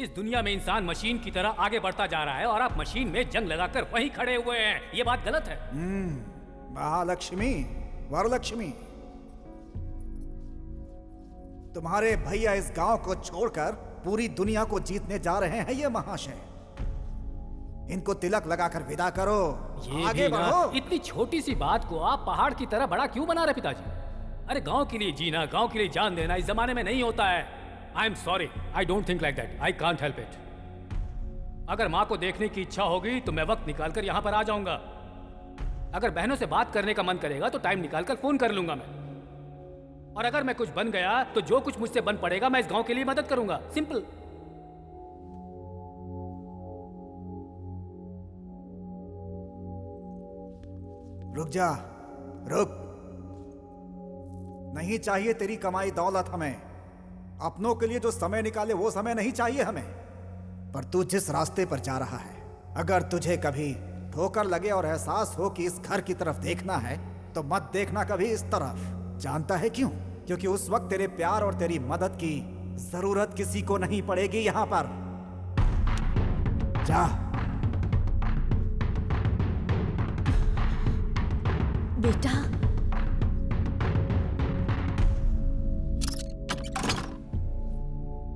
इस दुनिया में इंसान मशीन की तरह आगे बढ़ता जा रहा है और आप मशीन में जंग लगाकर वहीं खड़े हुए हैं। ये बात गलत है। महालक्ष्मी, वरलक्ष्मी, तुम्हारे भैया इस गांव को छोड़कर पूरी दुनिया को जीतने जा रहे हैं ये महाशय। इनको तिलक लगाकर विदा करो, आगे बढ़ो। इतनी छोटी सी बात को आप पहाड़ की तरह बड़ा क्यों बना रहे पिताजी? अरे गांव के लिए जीना, गांव के लिए जान देना इस जमाने में नहीं होता है। आई am sorry, I don't think like that, I can't help it. अगर माँ को देखने की इच्छा होगी तो मैं वक्त निकालकर यहाँ पर आ जाऊंगा। अगर बहनों से बात करने का मन करेगा तो टाइम निकालकर फोन कर लूंगा मैं। और अगर मैं कुछ बन गया तो जो कुछ मुझसे बन पड़ेगा मैं इस गांव के लिए मदद करूंगा। सिंपल। रुक जा, रुक। नहीं चाहिए तेरी कमाई दौलत हमें। अपनों के लिए जो समय निकाले वो समय नहीं चाहिए हमें। पर तू जिस रास्ते पर जा रहा है, अगर तुझे कभी ठोकर लगे और एहसास हो कि इस घर की तरफ देखना है, तो मत देखना कभी इस तरफ। जानता है क्यों? क्योंकि उस वक्त तेरे प्यार और तेरी मदद की जरूरत किसी को नहीं पड़ेगी यहां पर। जा। बेटा,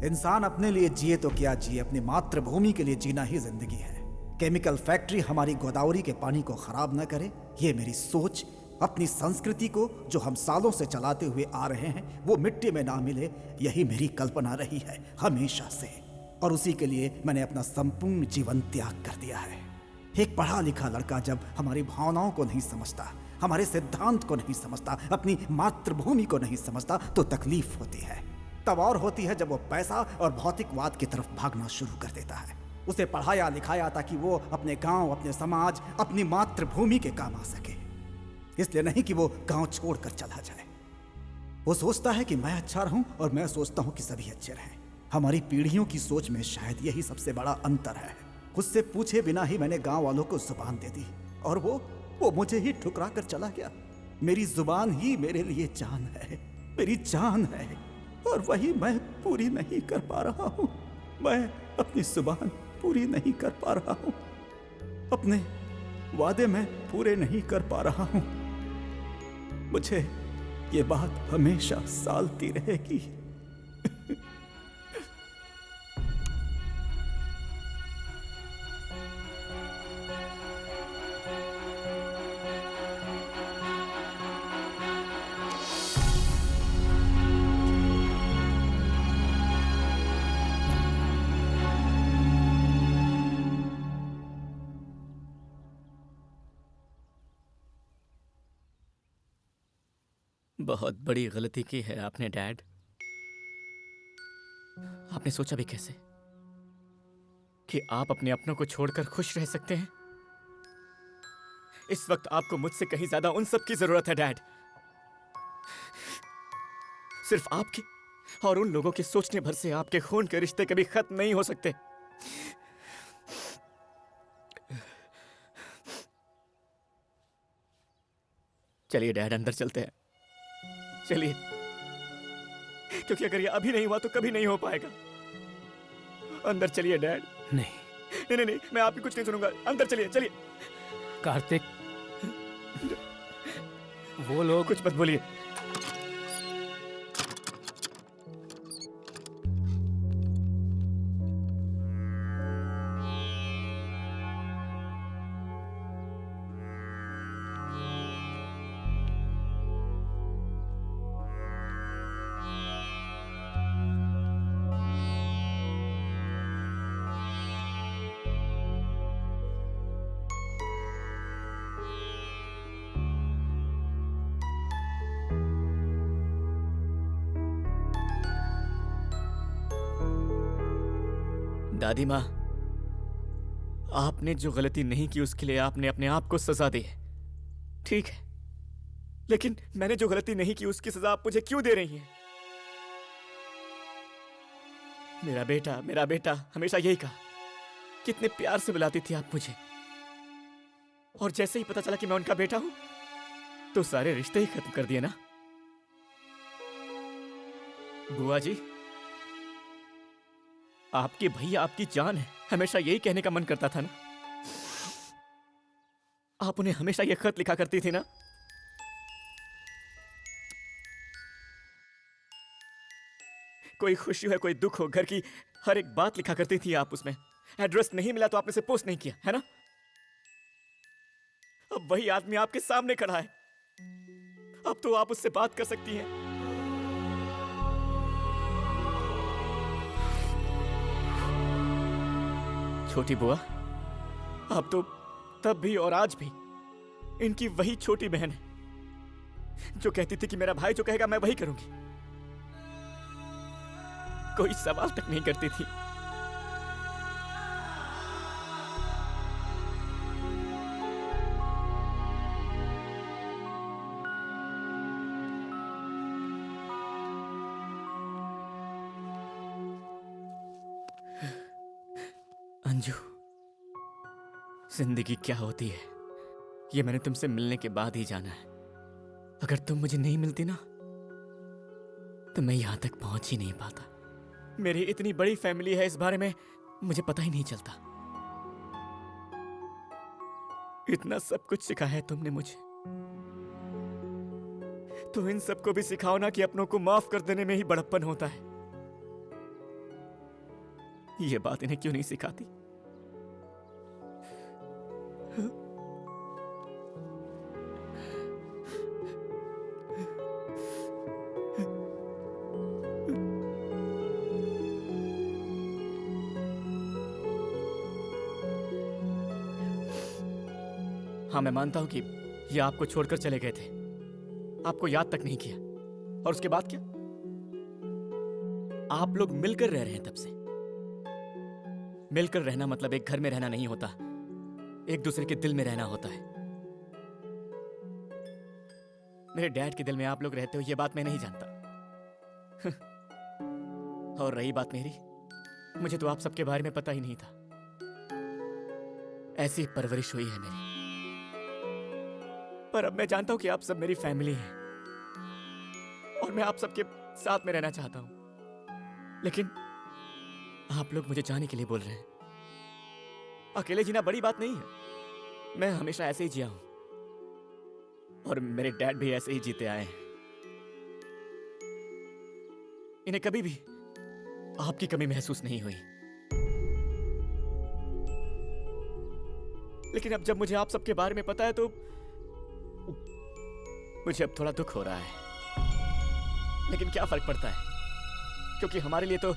इंसान अपने लिए जिए तो क्या जिए, अपनी मातृभूमि के लिए जीना ही जिंदगी है। केमिकल फैक्ट्री हमारी गोदावरी के पानी को खराब न करे, ये मेरी सोच। अपनी संस्कृति को जो हम सालों से चलाते हुए आ रहे हैं वो मिट्टी में ना मिले, यही मेरी कल्पना रही है हमेशा से। और उसी के लिए मैंने अपना संपूर्ण जीवन त्याग कर दिया है। एक पढ़ा लिखा लड़का जब हमारी भावनाओं को नहीं समझता, हमारे सिद्धांत को नहीं समझता, अपनी मातृभूमि को नहीं समझता, तो तकलीफ होती है। तब और होती है जब वो पैसा और भौतिकवाद की तरफ भागना शुरू कर देता है। उसे पढ़ाया लिखाया ताकि वो अपने गांव, अपने समाज, अपनी मातृभूमि के काम आ सके, इसलिए नहीं कि वो गांव छोड़कर चला जाए। वो सोचता है कि मैं अच्छा रहूं और मैं सोचता हूं कि सभी अच्छे रहें। हमारी पीढ़ियों की सोच में शायद यही सबसे बड़ा अंतर है। उससे पूछे बिना ही मैंने गांव वालों को जुबान दे दी और वो मुझे ही ठुकरा कर चला गया। मेरी जुबान ही मेरे लिए जान है, मेरी जान है, और वही मैं पूरी नहीं कर पा रहा हूं। मैं अपनी जुबान पूरी नहीं कर पा रहा हूं, अपने वादे मैं पूरे नहीं कर पा रहा हूं। मुझे ये बात हमेशा सालती रहेगी। बहुत बड़ी गलती की है आपने डैड। आपने सोचा भी कैसे कि आप अपने अपनों को छोड़कर खुश रह सकते हैं? इस वक्त आपको मुझसे कहीं ज्यादा उन सब की जरूरत है डैड। सिर्फ आपके और उन लोगों के सोचने भर से आपके खून के रिश्ते कभी खत्म नहीं हो सकते। चलिए डैड, अंदर चलते हैं। चलिए, क्योंकि अगर ये अभी नहीं हुआ तो कभी नहीं हो पाएगा। अंदर चलिए डैड। नहीं नहीं, मैं आपकी कुछ नहीं सुनूंगा। अंदर चलिए, चलिए। कार्तिक, वो लोग कुछ मत बोलिए। दादी माँ, आपने जो गलती नहीं की उसके लिए आपने अपने आप को सजा दी है, ठीक है, लेकिन मैंने जो गलती नहीं की उसकी सजा आप मुझे क्यों दे रही हैं? मेरा बेटा हमेशा यही कहा, कितने प्यार से बुलाती थी आप मुझे, और जैसे ही पता चला कि मैं उनका बेटा हूं तो सारे रिश्ते ही खत्म कर दिए ना। बुआ जी, आपके भैया आपकी जान है, हमेशा यही कहने का मन करता था ना। आप उन्हें हमेशा यह खत लिखा करती थी ना। कोई खुशी हो कोई दुख हो, घर की हर एक बात लिखा करती थी आप उसमें। एड्रेस नहीं मिला तो आपने से पोस्ट नहीं किया, है ना। अब वही आदमी आपके सामने खड़ा है, अब तो आप उससे बात कर सकती हैं। छोटी बुआ, आप तो तब भी और आज भी इनकी वही छोटी बहन है जो कहती थी कि मेरा भाई जो कहेगा मैं वही करूंगी। कोई सवाल तक नहीं करती थी। अंजू, जिंदगी क्या होती है ये मैंने तुमसे मिलने के बाद ही जाना है। अगर तुम मुझे नहीं मिलती ना तो मैं यहां तक पहुंच ही नहीं पाता। मेरी इतनी बड़ी फैमिली है, इस बारे में मुझे पता ही नहीं चलता। इतना सब कुछ सिखाया है तुमने मुझे, तो इन सबको भी सिखाओ ना कि अपनों को माफ कर देने में ही बड़प्पन होता है। ये बात इन्हें क्यों नहीं सिखाती? हाँ, मैं मानता हूं कि ये आपको छोड़कर चले गए थे, आपको याद तक नहीं किया। और उसके बाद क्या? आप लोग मिलकर रह रहे हैं तब से। मिलकर रहना मतलब एक घर में रहना नहीं होता, एक दूसरे के दिल में रहना होता है। मेरे डैड के दिल में आप लोग रहते हो ये बात मैं नहीं जानता। और रही बात मेरी, मुझे तो आप सबके बारे में पता ही नहीं था। ऐसी परवरिश हुई है मेरी। पर अब मैं जानता हूं कि आप सब मेरी फैमिली हैं और मैं आप सबके साथ में रहना चाहता हूं। लेकिन आप लोग मुझे जाने के लिए बोल रहे हैं। अकेले जीना बड़ी बात नहीं है, मैं हमेशा ऐसे ही जिया हूं और मेरे डैड भी ऐसे ही जीते आए हैं। इन्हें कभी भी आपकी कमी महसूस नहीं हुई। लेकिन अब जब मुझे आप सबके बारे में पता है तो मुझे अब थोड़ा दुख हो रहा है। लेकिन क्या फर्क पड़ता है, क्योंकि हमारे लिए तो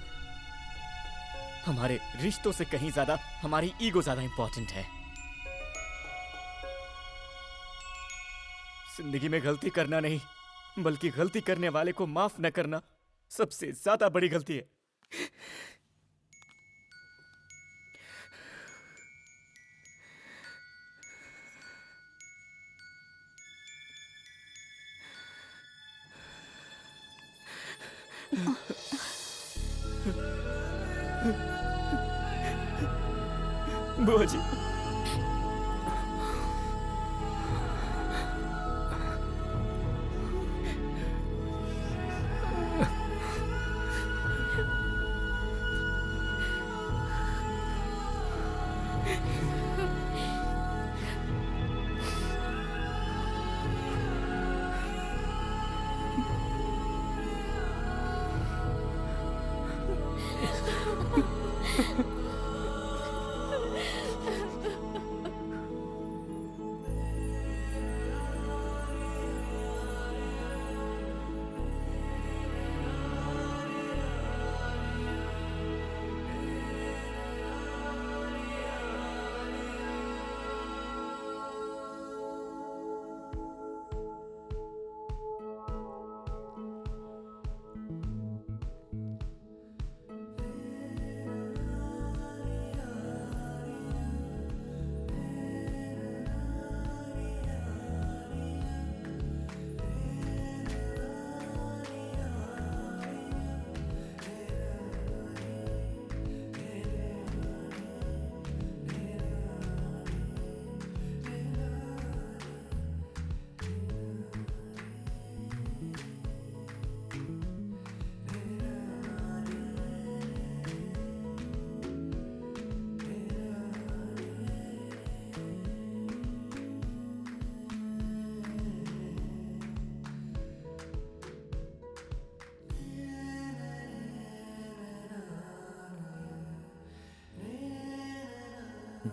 हमारे रिश्तों से कहीं ज्यादा हमारी ईगो ज्यादा इंपॉर्टेंट है। जिंदगी में गलती करना नहीं, बल्कि गलती करने वाले को माफ न करना सबसे ज्यादा बड़ी गलती है। बुआ जी,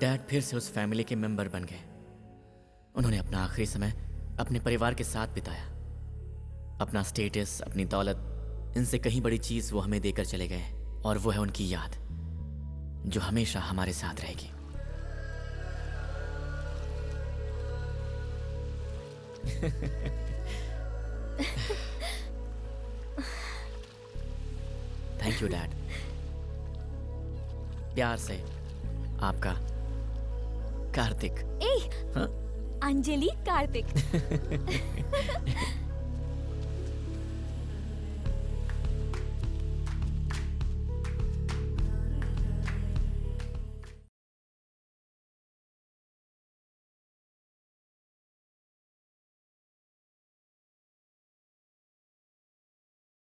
डैड फिर से उस फैमिली के मेंबर बन गए। उन्होंने अपना आखिरी समय अपने परिवार के साथ बिताया। अपना स्टेटस, अपनी दौलत, इनसे कहीं बड़ी चीज वो हमें देकर चले गए, और वो है उनकी याद जो हमेशा हमारे साथ रहेगी। Thank you dad. प्यार से आपका कार्तिक। ए, अंजलि कार्तिक।